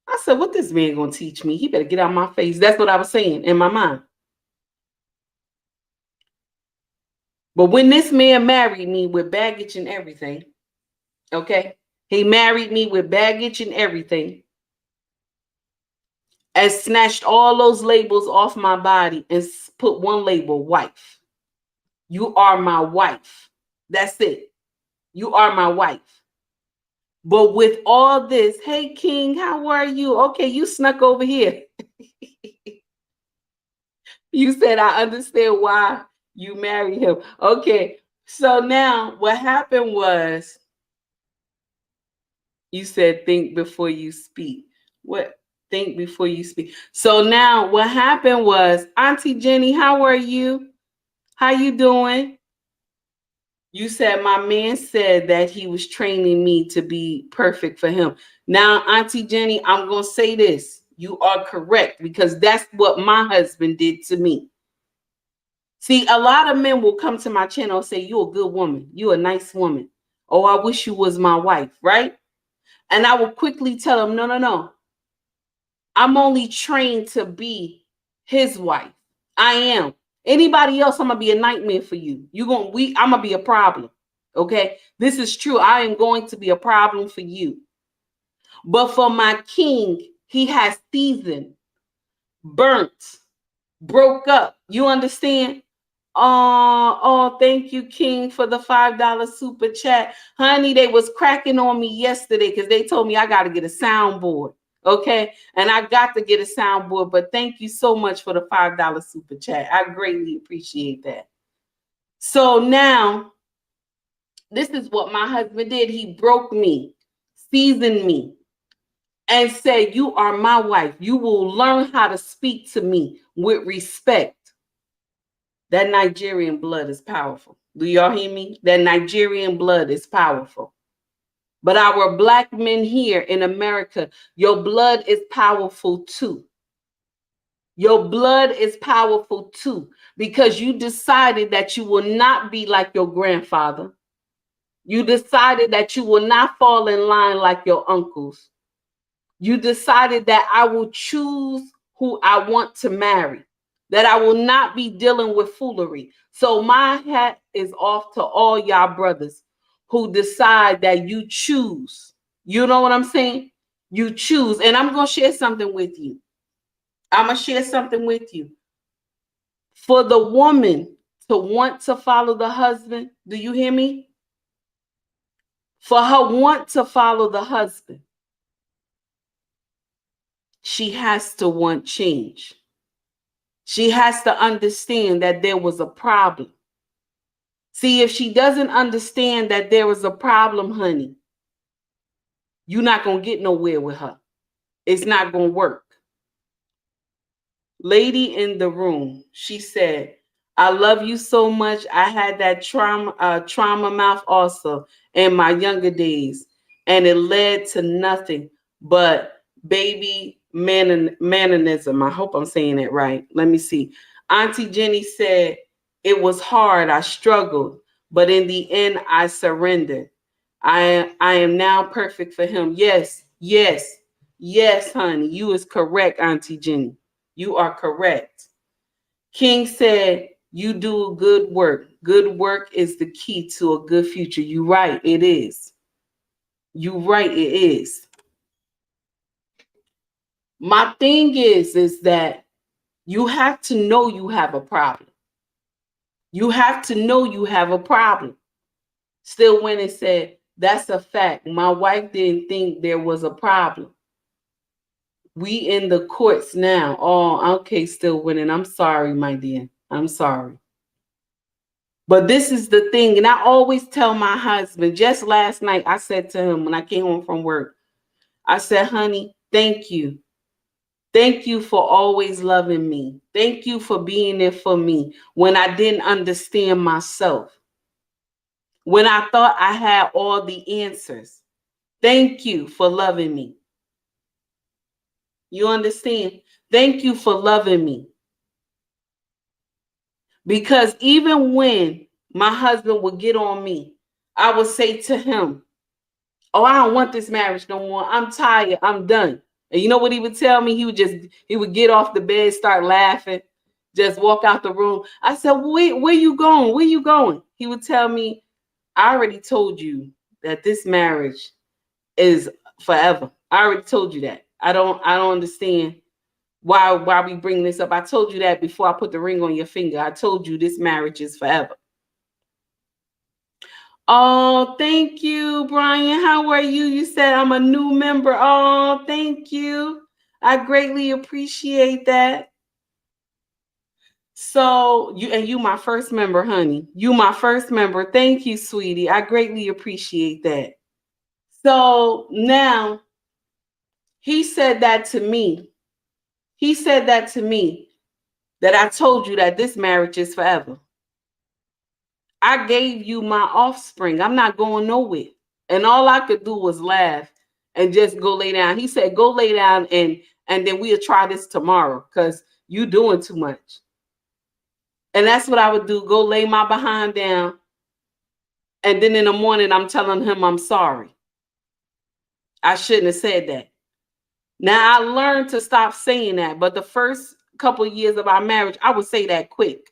S1: I said, "What this man going to teach me? He better get out of my face." That's what I was saying in my mind. But when this man married me with baggage and everything, okay? He married me with baggage and everything and snatched all those labels off my body and put one label: wife. You are my wife. That's it. You are my wife. But with all this, "Hey, King, how are you? Okay, you snuck over here." You said, "I understand why you married him." Okay, so now what happened was you said, "Think before you speak." What? Think before you speak. So now what happened was, Auntie Jenny, how are you? How you doing? You said my man said that he was training me to be perfect for him. Now, Auntie Jenny, I'm going to say this. You are correct, because that's what my husband did to me. See, a lot of men will come to my channel and say, "You're a good woman. You're a nice woman. Oh, I wish you was my wife," right? And I will quickly tell him, no. I'm only trained to be his wife. I am. Anybody else, I'm gonna be a nightmare for you. I'm gonna be a problem. Okay, this is true. I am going to be a problem for you. But for my king, he has seasoned, burnt, broke up. You understand? Oh, thank you, King, for the $5 super chat. Honey, they was cracking on me yesterday because they told me I got to get a soundboard. Okay, and I got to get a soundboard, but thank you so much for the $5 super chat. I greatly appreciate that. So now, this is what my husband did. He broke me, seasoned me, and said, "You are my wife. You will learn how to speak to me with respect." That Nigerian blood is powerful. Do y'all hear me? That Nigerian blood is powerful. But our Black men here in America, your blood is powerful too. Your blood is powerful too, because you decided that you will not be like your grandfather. You decided that you will not fall in line like your uncles. You decided that I will choose who I want to marry, that I will not be dealing with foolery. So my hat is off to all y'all brothers who decide that you choose. You know what I'm saying? You choose. And I'm going to share something with you. I'm going to share something with you. For the woman to want to follow the husband, do you hear me? For her want to follow the husband, she has to want change. She has to understand that there was a problem. See, if she doesn't understand that there was a problem, honey, you're not going to get nowhere with her. It's not going to work. Lady in the room, she said, I love you so much. I had that trauma mouth also in my younger days, and it led to nothing but baby manonism. I hope I'm saying it right. Let me see. Auntie Jenny said, it was hard. I struggled, but in the end, I surrendered. I am now perfect for him. Yes, yes, yes, honey. You is correct, Auntie Jenny. You are correct. King said, you do good work. Good work is the key to a good future. You right, it is. You right, it is. My thing is that you have to know you have a problem. You have to know you have a problem. Still Winning said, that's a fact. My wife didn't think there was a problem. We in the courts now. Oh, okay, Still Winning. I'm sorry, my dear. I'm sorry. But this is the thing. And I always tell my husband, just last night, I said to him when I came home from work, I said, honey, thank you. Thank you for always loving me. Thank you for being there for me when I didn't understand myself. When I thought I had all the answers. Thank you for loving me. You understand? Thank you for loving me. Because even when my husband would get on me, I would say to him, oh, I don't want this marriage no more. I'm tired. I'm done. And you know what he would tell me? He would get off the bed, start laughing, just walk out the room. I said, where you going? Where you going? He would tell me, I already told you that this marriage is forever. I already told you that. I don't understand why we bring this up. I told you that before I put the ring on your finger. I told you this marriage is forever. Oh, thank you, Brian. How are you? You said I'm a new member. Oh, thank you. I greatly appreciate that. So you my first member, honey. You my first member. Thank you, sweetie. I greatly appreciate that. So now he said that to me. He said that to me, that I told you that this marriage is forever. I gave you my offspring. I'm not going nowhere. And all I could do was laugh and just go lay down. He said, go lay down and then we'll try this tomorrow because you doing too much. And that's what I would do. Go lay my behind down. And then in the morning, I'm telling him I'm sorry. I shouldn't have said that. Now I learned to stop saying that. But the first couple of years of our marriage, I would say that quick.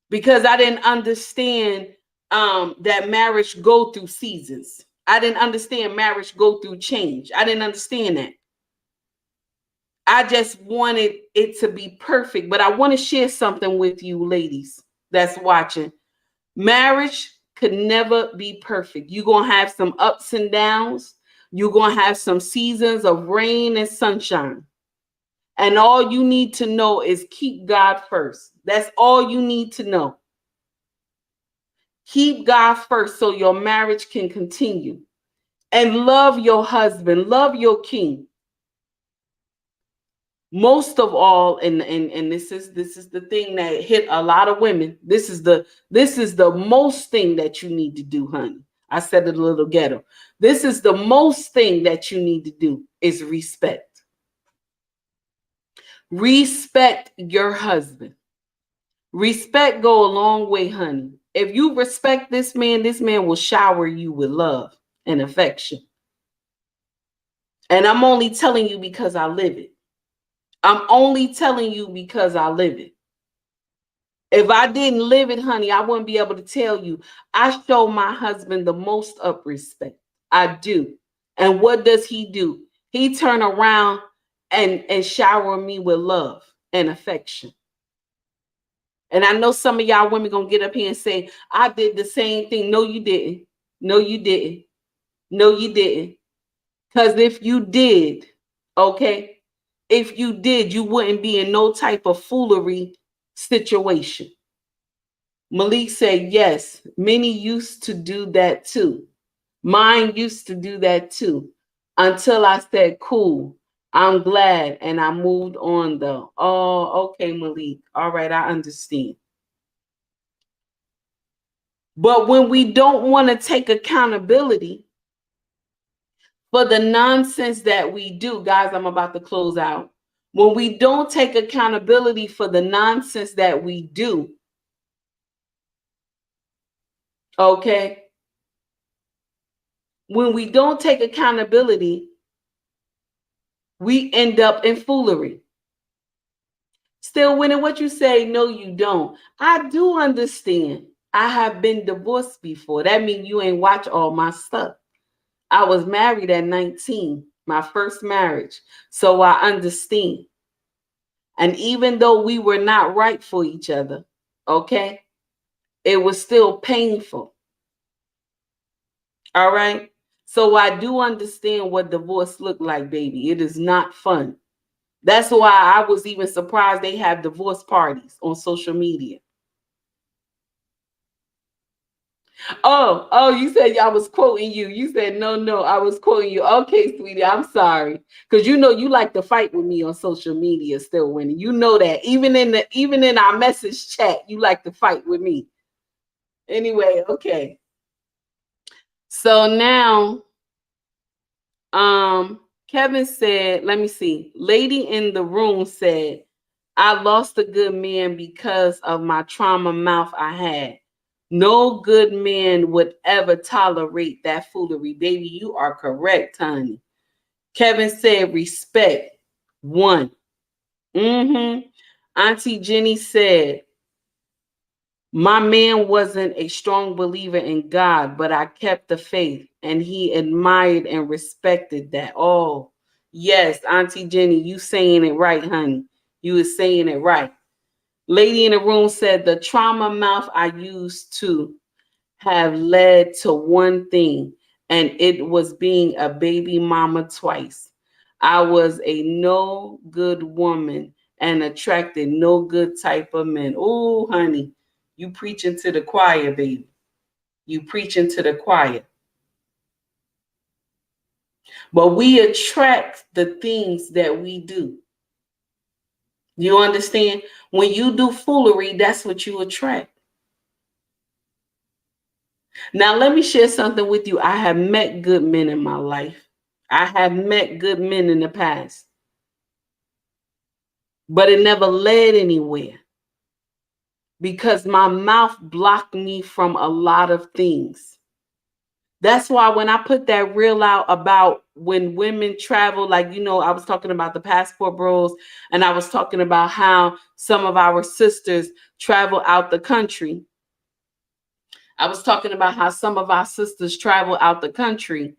S1: Because I didn't understand that marriage go through seasons. I didn't understand marriage go through change. I didn't understand that. I just wanted it to be perfect. But I want to share something with you ladies that's watching. Marriage could never be perfect. You're going to have some ups and downs. You're going to have some seasons of rain and sunshine. And all you need to know is keep God first. That's all you need to know. Keep God first so your marriage can continue. And love your husband, love your king. Most of all, and this is the thing that hit a lot of women. This is the most thing that you need to do, honey. I said it a little ghetto. This is the most thing that you need to do is respect. Respect your husband. Respect go a long way, honey. If you respect this man will shower you with love and affection. And I'm only telling you because I live it. I'm only telling you because I live it. If I didn't live it, honey, I wouldn't be able to tell you. I show my husband the most of respect. I do. And what does he do? He turn around and shower me with love and affection. And I know some of y'all women gonna get up here and say, I did the same thing. No, you didn't. No, you didn't. No, you didn't. Because if you did, okay, if you did, you wouldn't be in no type of foolery situation. Malik said, yes, many used to do that too. Mine used to do that too. Until I said, cool, I'm glad. And I moved on though. Oh, okay, Malik. All right, I understand. But when we don't want to take accountability for the nonsense that we do, guys, I'm about to close out. When we don't take accountability for the nonsense that we do, okay? When we don't take accountability, we end up in foolery. Still winning what you say, no, you don't. I do understand. I have been divorced before. That means you ain't watch all my stuff. I was married at 19, my first marriage. So I understand. And even though we were not right for each other, okay, it was still painful. All right. So I do understand what divorce looked like, baby. It is not fun. That's why I was even surprised they have divorce parties on social media. Oh, you said I was quoting you. You said, no, I was quoting you. Okay, sweetie, I'm sorry. Because you know you like to fight with me on social media still, Winnie. You know that. Even in our message chat, you like to fight with me. Anyway, okay. So now, Kevin said, let me see. Lady in the room said, I lost a good man because of my trauma mouth I had. No good man would ever tolerate that foolery. Baby, you are correct, honey. Kevin said, respect. 1. Auntie Jenny said, my man wasn't a strong believer in God, but I kept the faith and he admired and respected that. Oh, yes, Auntie Jenny, you saying it right, honey. You was saying it right. Lady in the room said, the trauma mouth I used to have led to one thing, and it was being a baby mama twice. I was a no good woman and attracted no good type of men. Oh, honey, you preaching to the choir, baby. You preaching to the choir. But we attract the things that we do. You understand? When you do foolery, that's what you attract. Now, let me share something with you. I have met good men in my life. I have met good men in the past. But it never led anywhere because my mouth blocked me from a lot of things. That's why when I put that reel out about when women travel, like, you know, I was talking about the passport bros, and I was talking about how some of our sisters travel out the country. I was talking about how some of our sisters travel out the country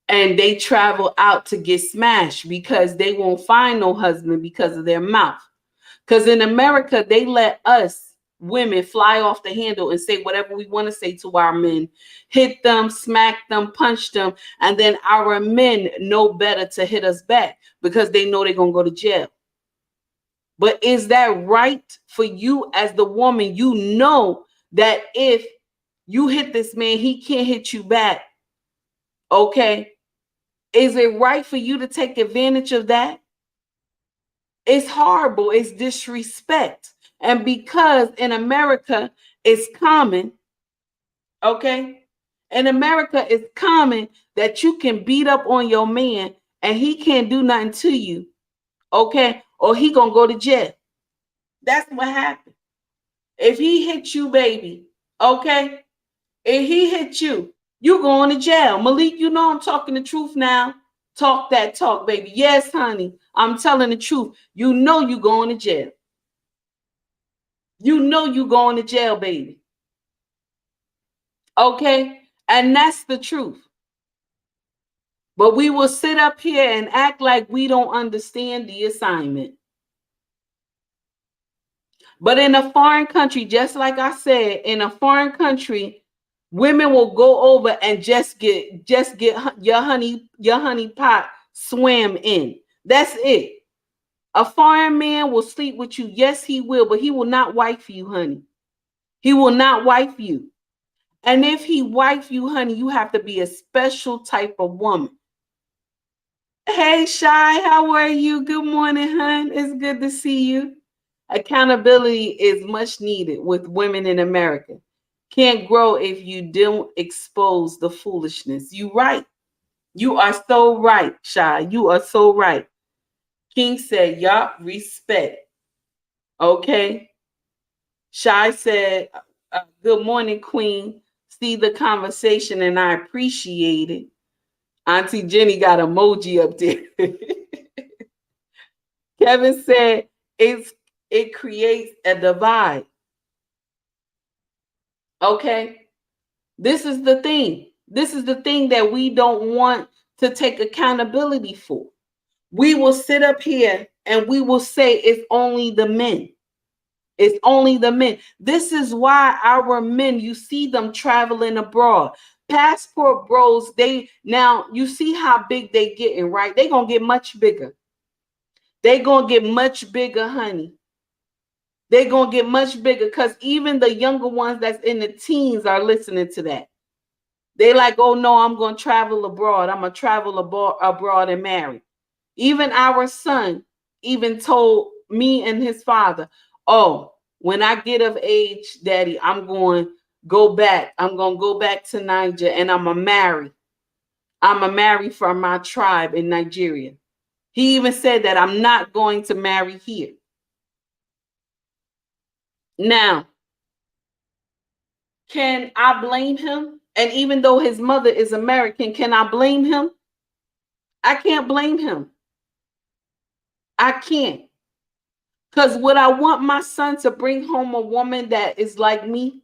S1: and they travel out to get smashed because they won't find no husband because of their mouth. Because in America, they let us women fly off the handle and say whatever we want to say to our men, hit them, smack them, punch them. And then our men know better to hit us back because they know they're going to go to jail. But is that right for you as the woman? You know that if you hit this man, he can't hit you back. Okay. Is it right for you to take advantage of that? It's horrible. It's disrespect. And because in America it's common, okay, In America, it's common that you can beat up on your man and he can't do nothing to you, okay? Or he gonna go to jail. That's what happened. If he hit you, baby, okay? If he hit you, you going to jail. Malik, you know I'm talking the truth now. Talk that talk, baby. Yes, honey, I'm telling the truth. You know you going to jail. You know you going to jail, baby. Okay? And that's the truth. But we will sit up here and act like we don't understand the assignment. But in a foreign country, just like I said, in a foreign country, women will go over and just get your honey pot swam in. That's it. A foreign man will sleep with you. Yes, he will, but he will not wife you, honey. He will not wife you. And if he wife you, honey, you have to be a special type of woman. Hey, Shy, how are you? Good morning, hun. It's good to see you. Accountability is much needed with women in America. Can't grow if you don't expose the foolishness. You right. You are so right, Shy. You are so right. King said, yup, respect. Okay. Shy said, good morning, Queen. See the conversation and I appreciate it. Auntie Jenny got emoji up there. Kevin said, it creates a divide. Okay. This is the thing. This is the thing that we don't want to take accountability for. We will sit up here and we will say it's only the men. It's only the men. This is why our men, you see them traveling abroad. Passport bros, now you see how big they getting, right? They gonna get much bigger. They gonna get much bigger, honey. They gonna get much bigger because even the younger ones that's in the teens are listening to that. They like, oh no, I'm gonna travel abroad. I'm gonna travel abroad and marry. Even our son even told me and his father, oh, when I get of age, daddy, I'm going to go back. I'm going to go back to Niger and I'm going to marry. I'm going to marry from my tribe in Nigeria. He even said that I'm not going to marry here. Now, can I blame him? And even though his mother is American, can I blame him? I can't blame him. I can't. Because would I want my son to bring home a woman that is like me?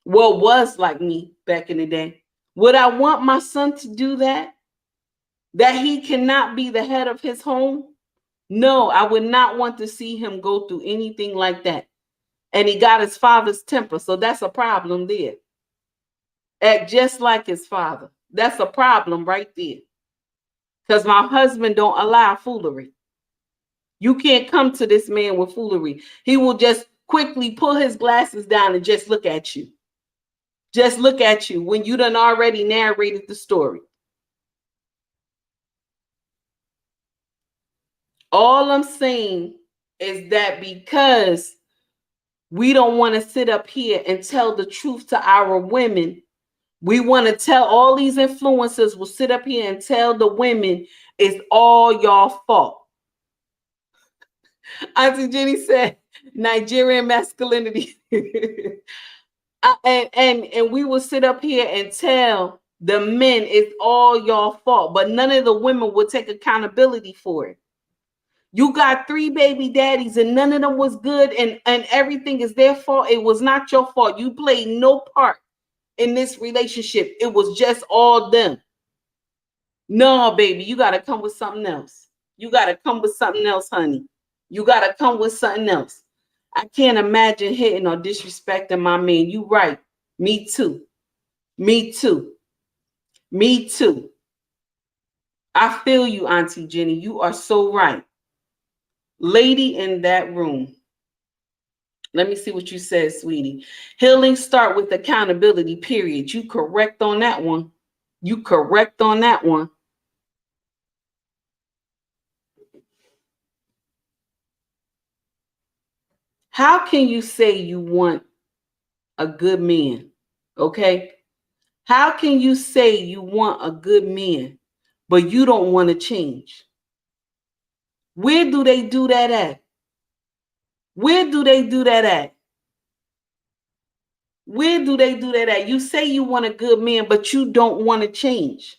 S1: Well, was like me back in the day. Would I want my son to do that? That he cannot be the head of his home? No, I would not want to see him go through anything like that. And he got his father's temper. So that's a problem there. Act just like his father. That's a problem right there. Because my husband don't allow foolery. You can't come to this man with foolery. He will just quickly pull his glasses down and just look at you. Just look at you when you done already narrated the story. All I'm saying is that because we don't want to sit up here and tell the truth to our women, we want to tell all these influencers will sit up here and tell the women it's all y'all fault. Auntie Jenny said, Nigerian masculinity. and we will sit up here and tell the men it's all y'all fault, but none of the women will take accountability for it. You got 3 baby daddies and none of them was good and everything is their fault. It was not your fault. You played no part in this relationship. It was just all them. No, baby, you got to come with something else. You got to come with something else, honey. You got to come with something else. I can't imagine hitting or disrespecting my man. You right. Me too. Me too. Me too. I feel you, Auntie Jenny. You are so right. Lady in that room. Let me see what you said, sweetie. Healing start with accountability, period. You correct on that one. You correct on that one. How can you say you want a good man? Okay. How can you say you want a good man, but you don't want to change? Where do they do that at? Where do they do that at? Where do they do that at? You say you want a good man, but you don't want to change.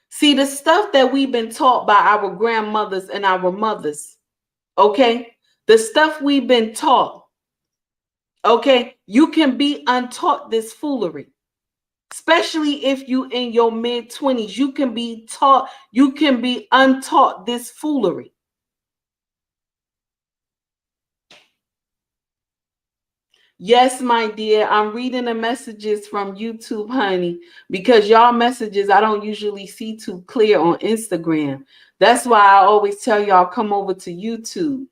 S1: See, the stuff that we've been taught by our grandmothers and our mothers, okay? The stuff we've been taught, okay? You can be untaught this foolery. Especially if you in your mid-20s, you can be taught, you can be untaught this foolery. Yes, my dear, I'm reading the messages from YouTube, honey, because y'all messages I don't usually see too clear on Instagram. That's why I always tell y'all come over to YouTube.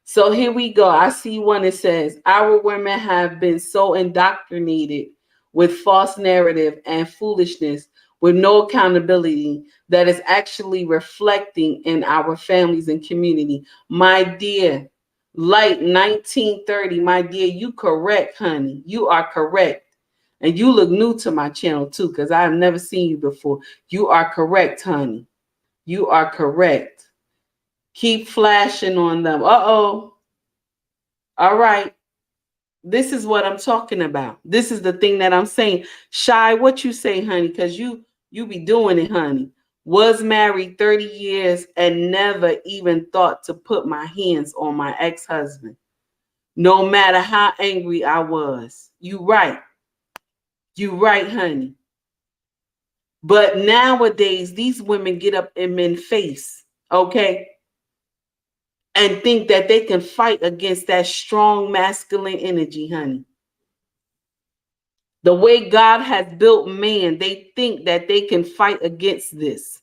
S1: So here we go. I see one that says, our women have been so indoctrinated with false narrative and foolishness with no accountability that is actually reflecting in our families and community. My dear, Light 1930, my dear, you correct, honey. You are correct. And you look new to my channel too, because I have never seen you before. You are correct, honey. You are correct. Keep flashing on them. Uh-oh. All right. This is what I'm talking about. This is the thing that I'm saying. Shy, what you say, honey? Because you be doing it, honey. Was married 30 years and never even thought to put my hands on my ex-husband. No matter how angry I was. You right. You right, honey. But nowadays, these women get up in men's face, okay? And think that they can fight against that strong masculine energy, honey. The way God has built man, they think that they can fight against this.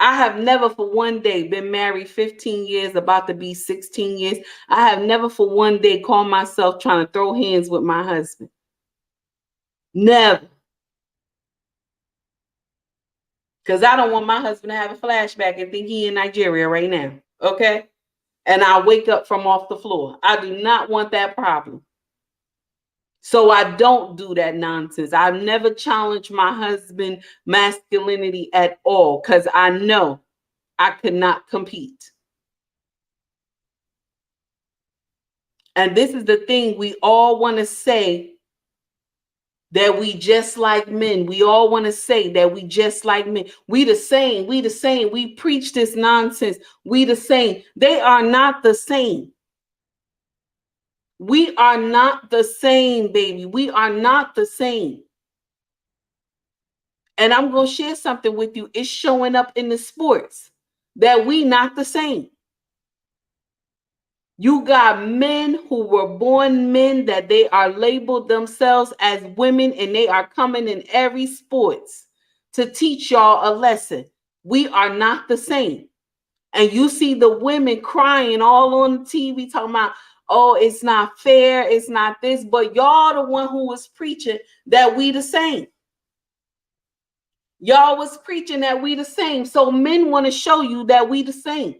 S1: I have never for one day been married 15 years, about to be 16 years. I have never for one day called myself trying to throw hands with my husband. Never. Because I don't want my husband to have a flashback and think he in Nigeria right now. Okay? And I wake up from off the floor. I do not want that problem. So I don't do that nonsense. I've never challenged my husband's masculinity at all because I know I could not compete. And this is the thing, we all want to say that we just like men. We all want to say that we just like men. We the same. We the same. We preach this nonsense. We the same. They are not the same. We are not the same, baby. We are not the same. And I'm going to share something with you. It's showing up in the sports that we not the same. You got men who were born men that they are labeled themselves as women, and they are coming in every sports to teach y'all a lesson. We are not the same. And you see the women crying all on the TV talking about, oh, it's not fair, it's not this, but y'all the one who was preaching that we the same. Y'all was preaching that we the same. So men want to show you that we the same.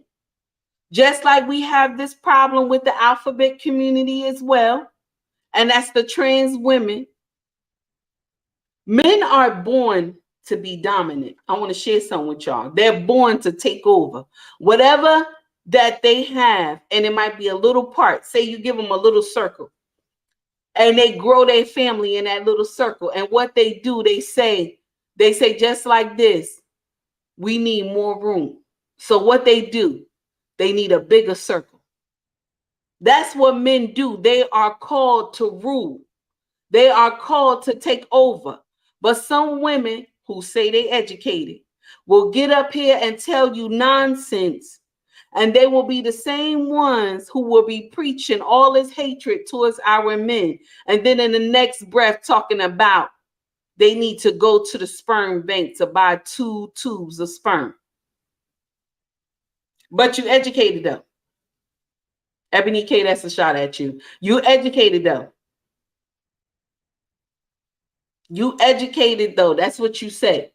S1: Just like we have this problem with the alphabet community as well. And that's the trans women. Men are born to be dominant. I want to share something with y'all. They're born to take over. Whatever that they have, and it might be a little part. Say you give them a little circle. And they grow their family in that little circle. And what they do, they say just like this, we need more room. So what they do, they need a bigger circle. That's what men do. They are called to rule. They are called to take over. But some women who say they educated will get up here and tell you nonsense. And they will be the same ones who will be preaching all this hatred towards our men. And then in the next breath talking about they need to go to the sperm bank to buy 2 tubes of sperm. But you educated though. Ebony K, that's a shot at you. You educated though. You educated though. That's what you said.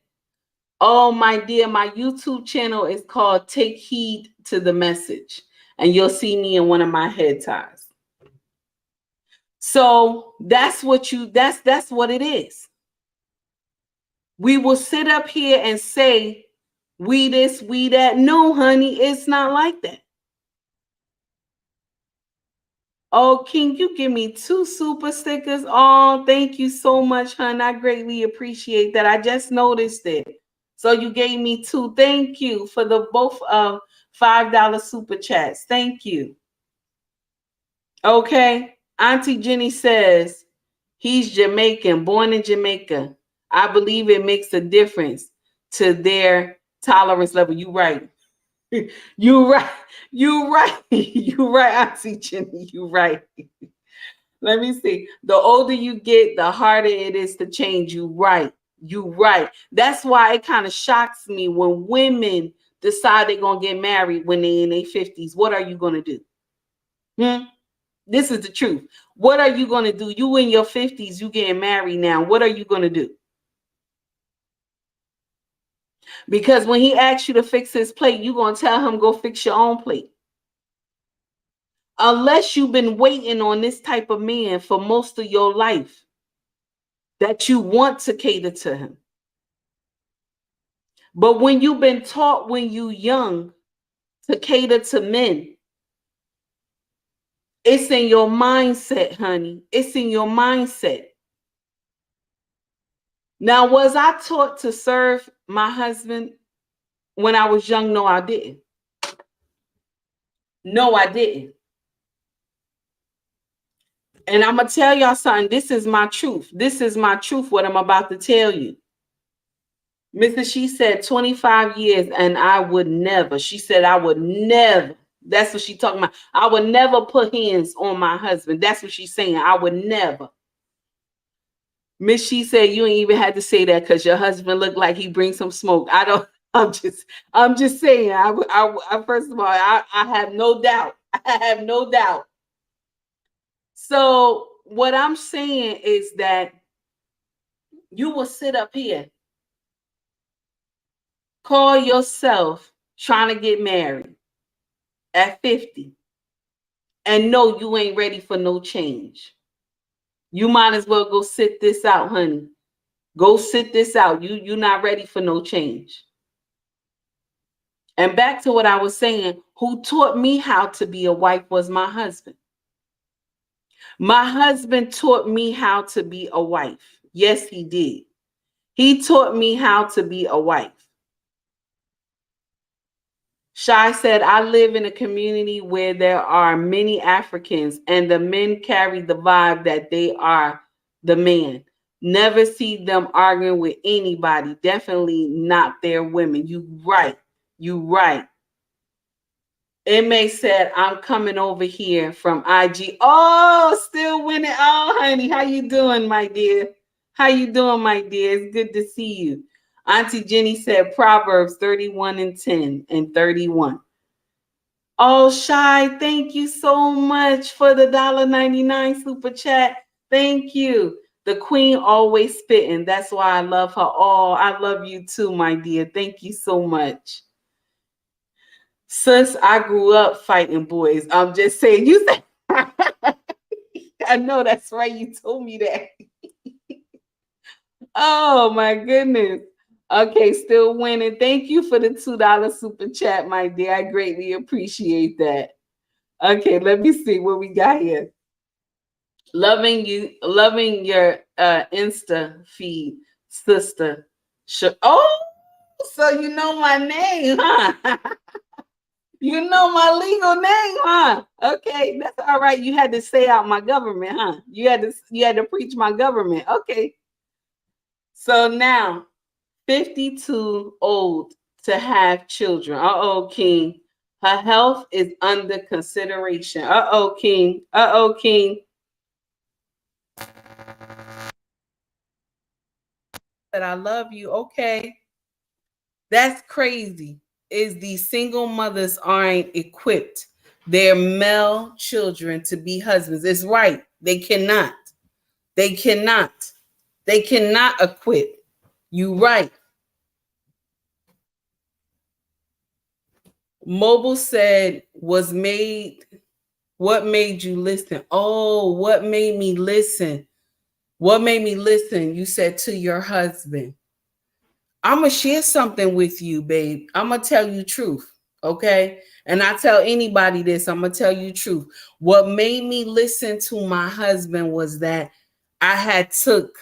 S1: Oh, my dear, my YouTube channel is called Take Heed to the Message. And you'll see me in one of my head ties. So that's what it is. We will sit up here and say, we this, we that. No, honey, it's not like that. Oh, can you give me 2 super stickers? Oh, thank you so much, hon. I greatly appreciate that. I just noticed it. So you gave me 2. Thank you for the both $5 super chats. Thank you. Okay. Auntie Jenny says he's Jamaican, born in Jamaica. I believe it makes a difference to their tolerance level. You right. You right. You right. You right, Auntie Jenny. You right. Let me see. The older you get, the harder it is to change. You right. You right. That's why it kind of shocks me when women decide they're gonna get married when they're in their 50s. What are you gonna do? This is the truth. What are you gonna do? You in your 50s, you getting married now. What are you gonna do? Because when he asks you to fix his plate, you're gonna tell him go fix your own plate. Unless you've been waiting on this type of man for most of your life, that you want to cater to him. But when you've been taught when you young to cater to men, it's in your mindset, honey. It's in your mindset. Now, was I taught to serve my husband when I was young? No, I didn't. No, I didn't. And I'm going to tell y'all something. This is my truth. This is my truth, what I'm about to tell you. Mrs. She said 25 years and I would never. She said I would never. That's what she talking about. I would never put hands on my husband. That's what she's saying. I would never. Miss She said you ain't even had to say that because your husband looked like he brings some smoke. I don't. I'm just saying. I first of all, I have no doubt. I have no doubt. So what I'm saying is that you will sit up here, call yourself trying to get married at 50, and know you ain't ready for no change. You might as well go sit this out, honey. Go sit this out. You're not ready for no change. And back to what I was saying, who taught me how to be a wife was my husband. My husband taught me how to be a wife. Yes, he did. He taught me how to be a wife. Shai said, I live in a community where there are many Africans and the men carry the vibe that they are the man. Never see them arguing with anybody. Definitely not their women. You right. You right. Inmate said, I'm coming over here from IG. Oh, still winning. Oh, honey, how you doing, my dear? How you doing, my dear? It's good to see you. Auntie Jenny said Proverbs 31 and 10 and 31. Oh, Shy, thank you so much for the $1.99 super chat. Thank you. The queen always spitting. That's why I love her. Oh, I love you too, my dear. Thank you so much. Sis, I grew up fighting boys. I'm just saying, you said, I know that's right. You told me that. Oh my goodness. Okay, still winning. Thank you for the $2 super chat, my dear. I greatly appreciate that. Okay, let me see what we got here. Loving your Insta feed, sister. Oh, so you know my name, huh? You know my legal name, huh? Okay, that's all right. You had to say out my government, huh? You had to preach my government. Okay. So now, 52 old to have children. Uh-oh, King. Her health is under consideration. Uh-oh, King. Uh-oh, King. That I love you. Okay. That's crazy. Is these single mothers aren't equipped their male children to be husbands. It's right. They cannot. They cannot. They cannot equip. You right. Mobile said was made What made you listen? Oh, what made me listen? What made me listen? You said to your husband. I'm going to share something with you, babe. I'm going to tell you truth. Okay. And I tell anybody this, I'm going to tell you truth. What made me listen to my husband was that I had took,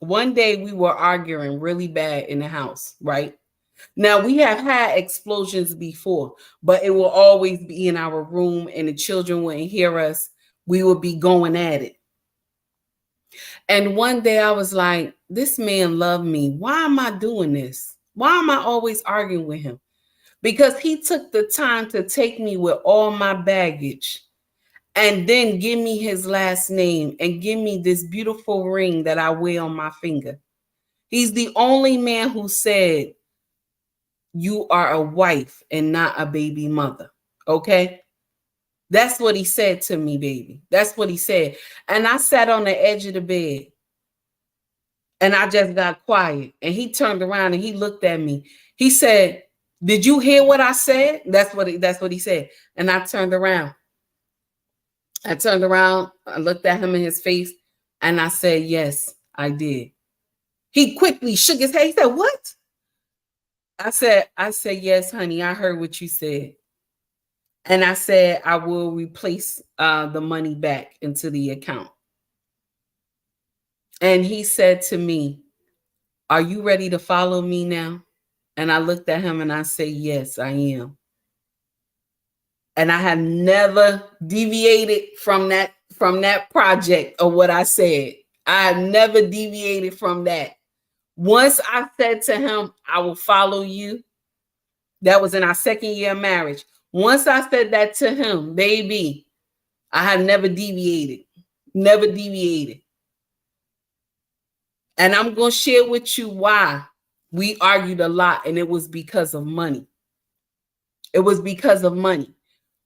S1: one day we were arguing really bad in the house, right? Now we have had explosions before, but it will always be in our room and the children wouldn't hear us. We would be going at it. And one day I was like, this man loved me. Why am I doing this? Why am I always arguing with him? Because he took the time to take me with all my baggage and then give me his last name and give me this beautiful ring that I wear on my finger. He's the only man who said, you are a wife and not a baby mother. Okay? That's what he said to me, baby. That's what he said. And I sat on the edge of the bed and I just got quiet. And he turned around and he looked at me. He said, did you hear what I said? That's what he said. And I turned around. I looked at him in his face, and I said, yes, I did. He quickly shook his head. He said, what? I said, yes, honey, I heard what you said. And I said, I will replace the money back into the account. And he said to me, are you ready to follow me now? And I looked at him and I said, yes, I am. And I have never deviated from that project of what I said. I have never deviated from that. Once I said to him, I will follow you. That was in our second year of marriage. Once I said that to him, baby, I have never deviated. Never deviated. And I'm going to share with you why we argued a lot, and it was because of money. It was because of money.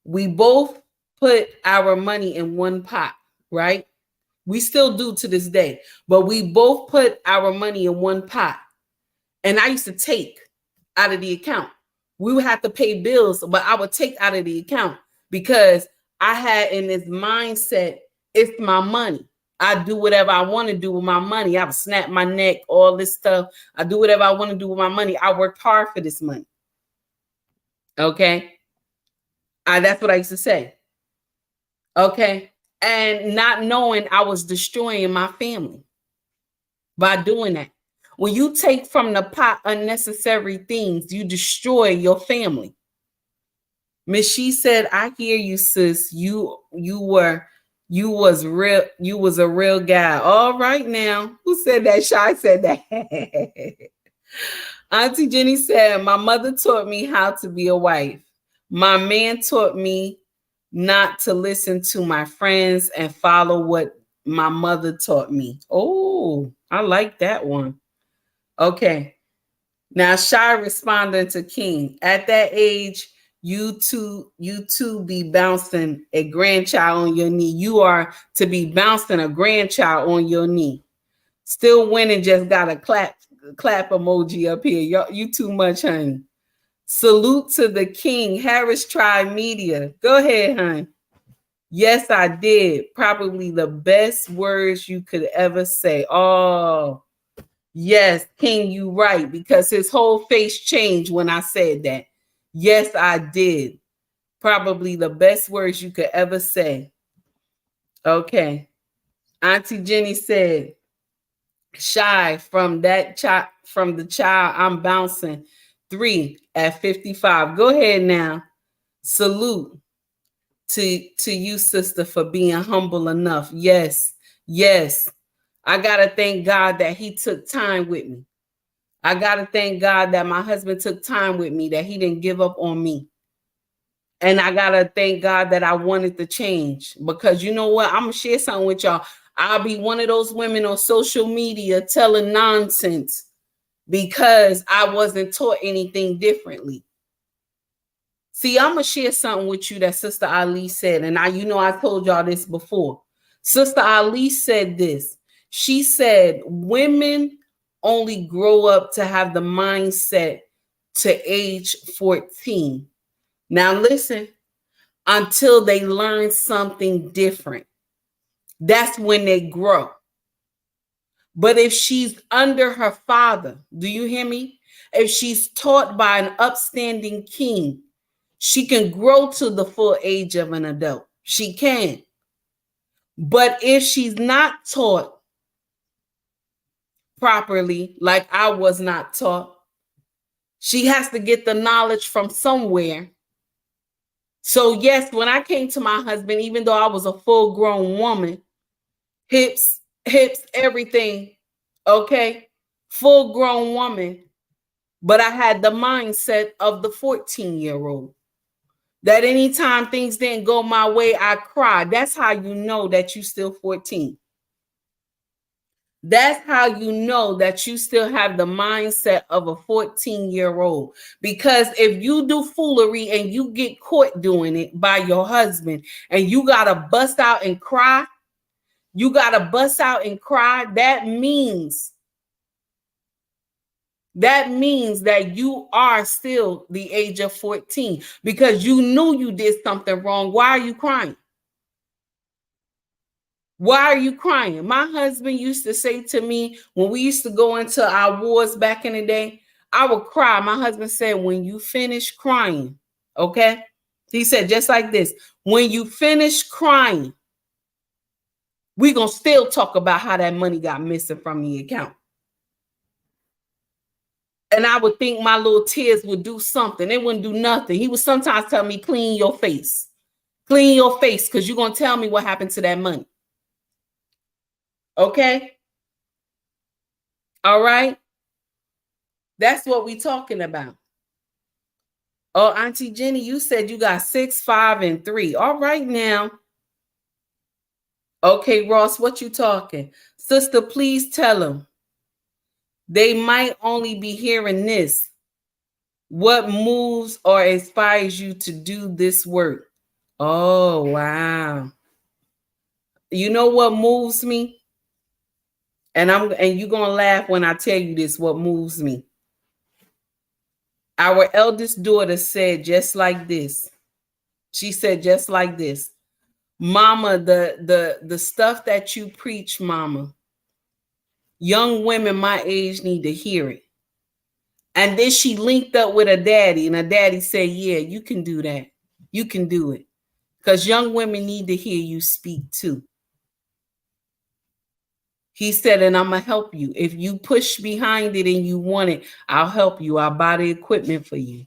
S1: We both put our money in one pot, right? We still do to this day, but we both put our money in one pot. And I used to take out of the account. We would have to pay bills, but I would take out of the account because I had in this mindset, it's my money. I do whatever I want to do with my money. I would snap my neck, all this stuff. I do whatever I want to do with my money. I worked hard for this money. Okay. That's what I used to say. Okay. And not knowing I was destroying my family by doing that. When you take from the pot unnecessary things, you destroy your family. Miss She said, I hear you, sis. You was a real guy. All right now. Who said that? Shy said that. Auntie Jenny said, my mother taught me how to be a wife. My man taught me not to listen to my friends and follow what my mother taught me. Oh, I like that one. Okay. Now, Shy responding to King. At that age, you two be bouncing a grandchild on your knee. You are to be bouncing a grandchild on your knee. Still winning, just got a clap emoji up here. You too much, honey. Salute to the King, Harris Tribe Media. Go ahead, honey. Yes, I did. Probably the best words you could ever say. Oh, yes, King, you right, because his whole face changed when I said that. Yes, I did. Probably the best words you could ever say. Okay. Auntie Jenny said, Shy, from the child, I'm bouncing 3 at 55. Go ahead now. Salute to you, sister, for being humble enough. Yes, yes. I got to thank God that he took time with me. I got to thank God that my husband took time with me, that he didn't give up on me. And I got to thank God that I wanted to change, because you know what? I'm going to share something with y'all. I'll be one of those women on social media telling nonsense because I wasn't taught anything differently. See, I'm going to share something with you that Sister Ali said. And I told y'all this before. Sister Ali said this. She said, women only grow up to have the mindset to age 14. Now, listen, until they learn something different. That's when they grow. But if she's under her father, do you hear me? If she's taught by an upstanding king, she can grow to the full age of an adult. She can. But if she's not taught properly, like I was not taught, she has to get the knowledge from somewhere. So yes, when I came to my husband, even though I was a full-grown woman, hips, everything, okay, full-grown woman, but I had the mindset of the 14-year-old. That anytime things didn't go my way, I cried. That's how you know that you still 14. That's how you know that you still have the mindset of a 14-year-old. Because if you do foolery and you get caught doing it by your husband and you got to bust out and cry, that means that you are still the age of 14 because you knew you did something wrong. Why are you crying? Why are you crying? My husband used to say to me when we used to go into our wars back in the day, I would cry. My husband said, when you finish crying, okay? He said, just like this, when you finish crying, we're going to still talk about how that money got missing from the account. And I would think my little tears would do something. They wouldn't do nothing. He would sometimes tell me, clean your face. Clean your face because you're going to tell me what happened to that money. Okay? All right? That's what we're talking about. Oh, Auntie Jenny, you said you got 6, 5, and 3. All right now. Okay, Ross, what you talking? Sister, please tell them. They might only be hearing this. What moves or inspires you to do this work? Oh, wow. You know what moves me? And you're going to laugh when I tell you this, what moves me. Our eldest daughter said just like this. She said just like this. Mama, the stuff that you preach, Mama, young women my age need to hear it. And then she linked up with her daddy, and her daddy said, yeah, you can do that. You can do it. Because young women need to hear you speak too. He said, and I'm going to help you. If you push behind it and you want it, I'll help you. I'll buy the equipment for you.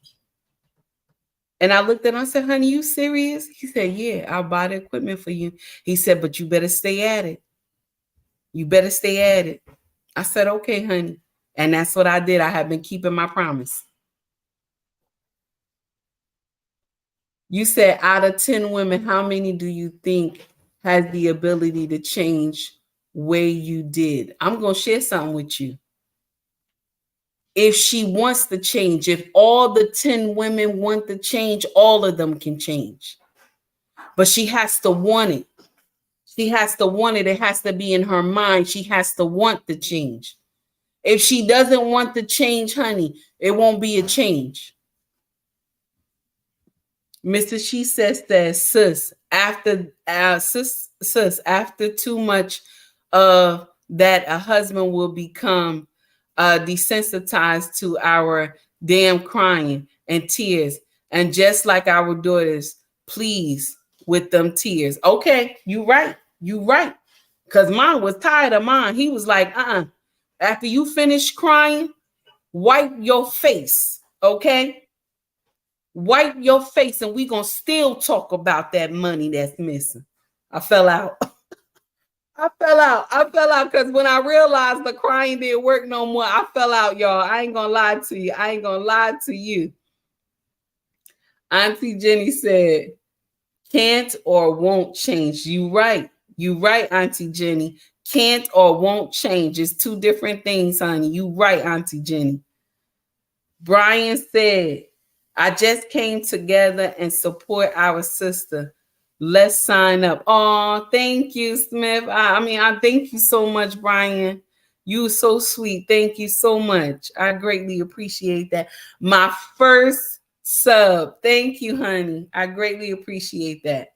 S1: And I looked at him, I said, honey, you serious? He said, yeah, I'll buy the equipment for you. He said, but you better stay at it. You better stay at it. I said, okay, honey. And that's what I did. I have been keeping my promise. You said out of 10 women, how many do you think has the ability to change way you did? I'm going to share something with you. If she wants to change, if all the 10 women want to change, all of them can change. But she has to want it. She has to want it. It has to be in her mind. She has to want the change. If she doesn't want the change, honey, it won't be a change. Mrs. She says that sis, after too much of that, a husband will become desensitized to our damn crying and tears. And just like our daughters, please with them tears. Okay, you right. You right. Because mine was tired of mine. He was like, after you finish crying, wipe your face. Okay? Wipe your face and we're going to still talk about that money that's missing. I fell out. I fell out because when I realized the crying didn't work no more, I fell out, y'all. I ain't going to lie to you. Auntie Jenny said, can't or won't change. You right, Auntie Jenny. Can't or won't change. It's two different things, honey. You right, Auntie Jenny. Brian said, I just came together and support our sister. Let's sign up. Oh, thank you, Smith. I thank you so much, Brian. You so sweet. Thank you so much. I greatly appreciate that. My first Sub. Thank you, honey. I greatly appreciate that.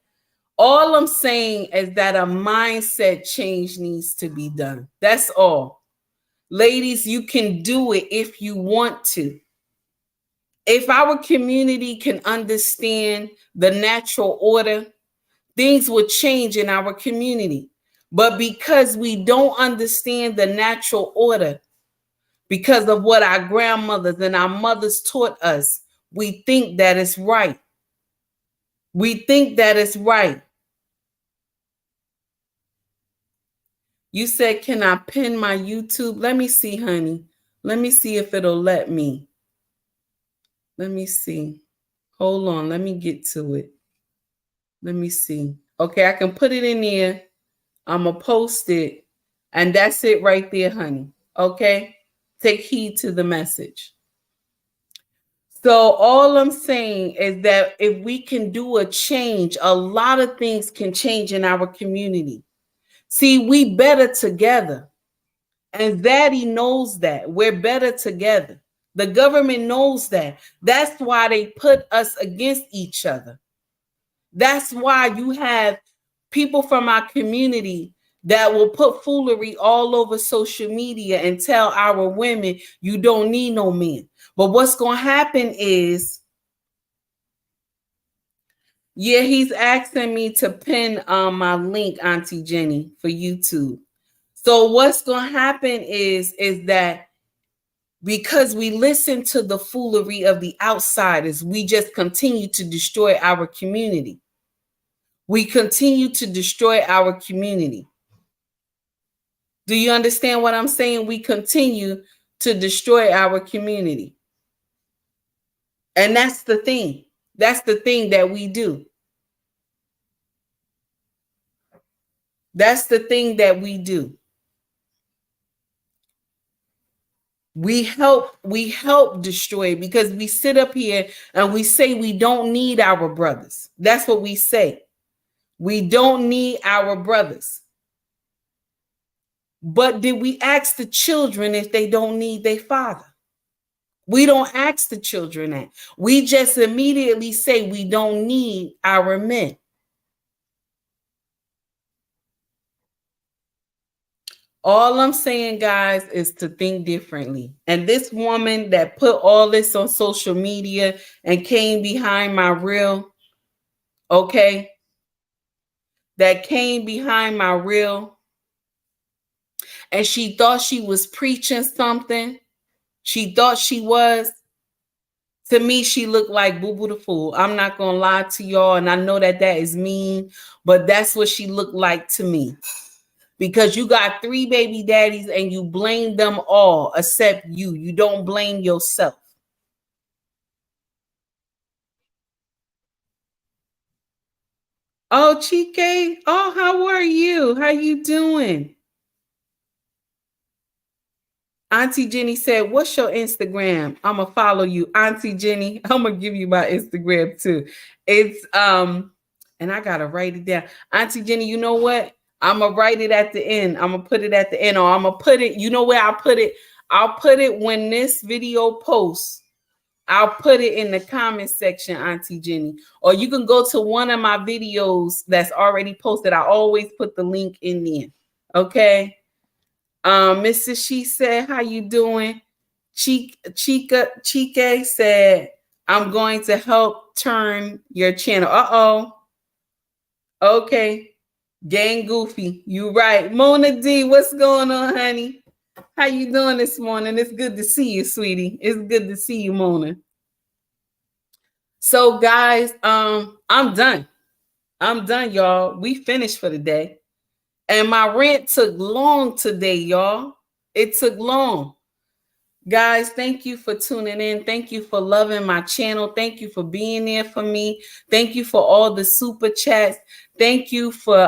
S1: All I'm saying is that a mindset change needs to be done. That's all. Ladies, you can do it if you want to. If our community can understand the natural order, things will change in our community. But because we don't understand the natural order, because of what our grandmothers and our mothers taught us, we think that it's right. We think that it's right. You said, can I pin my YouTube? Let me see, honey. Let me see if it'll let me. Let me see. Hold on. Let me get to it. Let me see. Okay, I can put it in there. I'm going to post it. And that's it right there, honey. Okay? Take heed to the message. So all I'm saying is that if we can do a change, a lot of things can change in our community. See, we better together. And Zaddy knows that. We're better together. The government knows that. That's why they put us against each other. That's why you have people from our community that will put foolery all over social media and tell our women, you don't need no men. But what's going to happen is, yeah, he's asking me to pin my link, Auntie Jenny, for YouTube. So what's going to happen is that because we listen to the foolery of the outsiders, we just continue to destroy our community. We continue to destroy our community. Do you understand what I'm saying? We continue to destroy our community. And that's the thing. That's the thing that we do. That's the thing that we do. We help destroy because we sit up here and we say we don't need our brothers. That's what we say. We don't need our brothers. But did we ask the children if they don't need their father? We don't ask the children that. We just immediately say we don't need our men. All I'm saying, guys, is to think differently. And this woman that put all this on social media and came behind my reel, okay, that came behind my reel, and she thought she was preaching something. She thought she was. To me, she looked like Boo Boo the Fool. I'm not going to lie to y'all, and I know that is mean, but that's what she looked like to me. Because you got 3 baby daddies and you blame them all except you. You don't blame yourself. Oh, Chike. Oh, how are you? How you doing? Auntie Jenny said, what's your Instagram? I'm going to follow you. Auntie Jenny, I'm going to give you my Instagram too. It's, and I got to write it down. Auntie Jenny, you know what? I'm going to write it at the end. I'm going to put it at the end, or I'm going to put it, you know where I'll put it? I'll put it when this video posts. I'll put it in the comment section, Auntie Jenny. Or you can go to one of my videos that's already posted. I always put the link in there. Okay. Mrs. She said, how you doing? Chike said, I'm going to help turn your channel. Uh-oh. Okay. Gang Goofy. You right. Mona D, what's going on, honey? How you doing this morning? It's good to see you, sweetie. It's good to see you, Mona. So, guys, I'm done. I'm done, y'all. We finished for the day. And my rant took long today, y'all. It took long. Guys, thank you for tuning in. Thank you for loving my channel. Thank you for being there for me. Thank you for all the super chats. Thank you for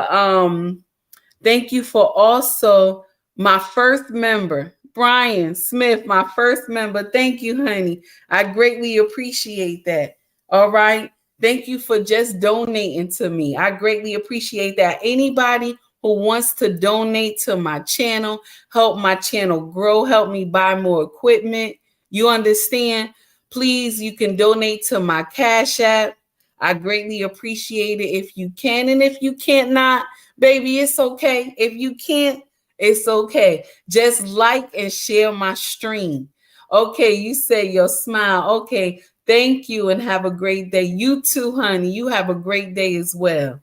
S1: also my first member, Brian Smith, my first member. Thank you, honey. I greatly appreciate that. All right. Thank you for just donating to me. I greatly appreciate that. Anybody who wants to donate to my channel, help my channel grow, help me buy more equipment. You understand? Please, you can donate to my Cash App. I greatly appreciate it if you can. And if you can't not, baby, it's okay. If you can't, it's okay. Just like and share my stream. Okay, you say your smile. Okay, thank you and have a great day. You too, honey. You have a great day as well.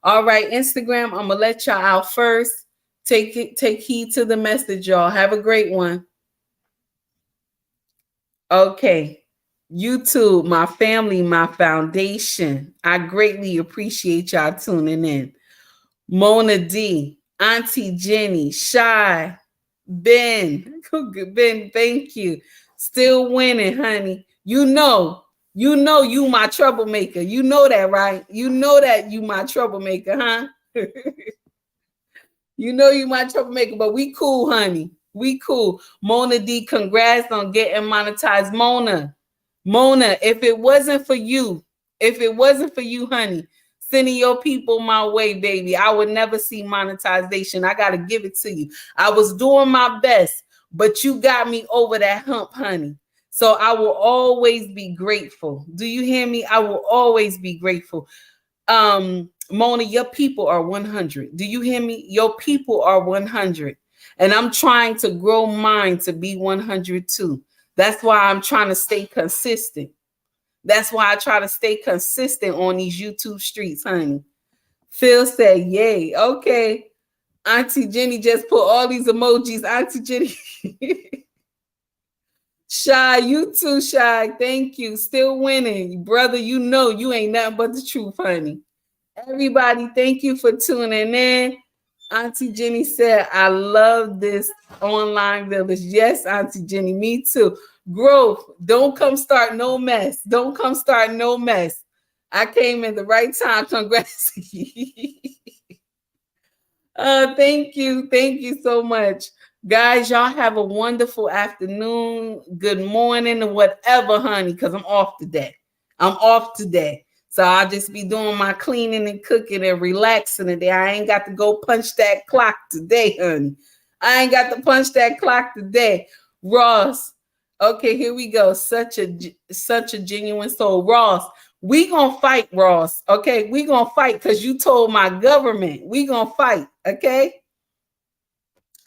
S1: All right, Instagram, I'm gonna let y'all out first. Take heed to the message, y'all. Have a great one. Okay. YouTube, my family, my foundation. I greatly appreciate y'all tuning in. Mona D, Auntie Jenny, Shy, Ben, Ben, thank you. Still winning, honey. You know you my troublemaker. You know that, right? You know that you my troublemaker, huh? You know you my troublemaker, but we cool, honey. We cool. Mona D, congrats on getting monetized. Mona, if it wasn't for you, honey, sending your people my way, baby, I would never see monetization. I got to give it to you. I was doing my best, but you got me over that hump, honey. So I will always be grateful. Do you hear me? I will always be grateful. Mona, your people are 100. Do you hear me? Your people are 100. And I'm trying to grow mine to be 100 too. That's why I'm trying to stay consistent. That's why I try to stay consistent on these YouTube streets, honey. Phil said, yay. Okay. Auntie Jenny just put all these emojis. Auntie Jenny. Shy, you too, Shy. Thank you. Still winning. Brother, you know you ain't nothing but the truth, honey. Everybody, thank you for tuning in. Auntie Jenny said, I love this online village. Yes, Auntie Jenny, me too. Growth, don't come start no mess. Don't come start no mess. I came in the right time. Congrats. Thank you. Thank you so much. Guys, y'all have a wonderful afternoon, good morning, and whatever, honey, because I'm off today. So I'll just be doing my cleaning and cooking and relaxing today. I ain't got to go punch that clock today, honey. I ain't got to punch that clock today. Ross. Okay, here we go. Such a genuine soul. Ross, we gonna fight, Ross. Okay, we gonna fight because you told my government. We gonna fight, okay?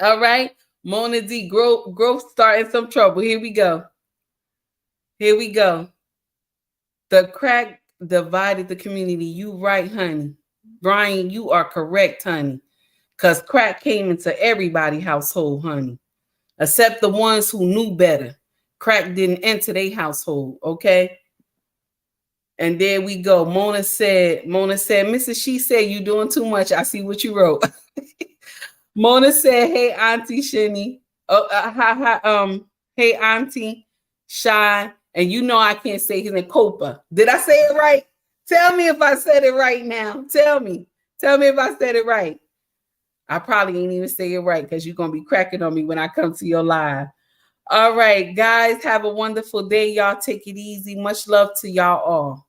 S1: All right. Mona D, growth starting some trouble. Here we go. The crack divided the community. You right, honey. Brian, you are correct, honey. Because crack came into everybody's household, honey. Except the ones who knew better. Crack didn't enter their household, okay? And there we go. Mona said, Mrs. She said, you doing too much. I see what you wrote. Mona said, hey, Auntie Shinny. Hey, Auntie Shy. And you know I can't say his name, Copa. Did I say it right? Tell me if I said it right now. Tell me if I said it right. I probably ain't even say it right because you're going to be cracking on me when I come to your live. All right, guys, have a wonderful day. Y'all take it easy. Much love to y'all all.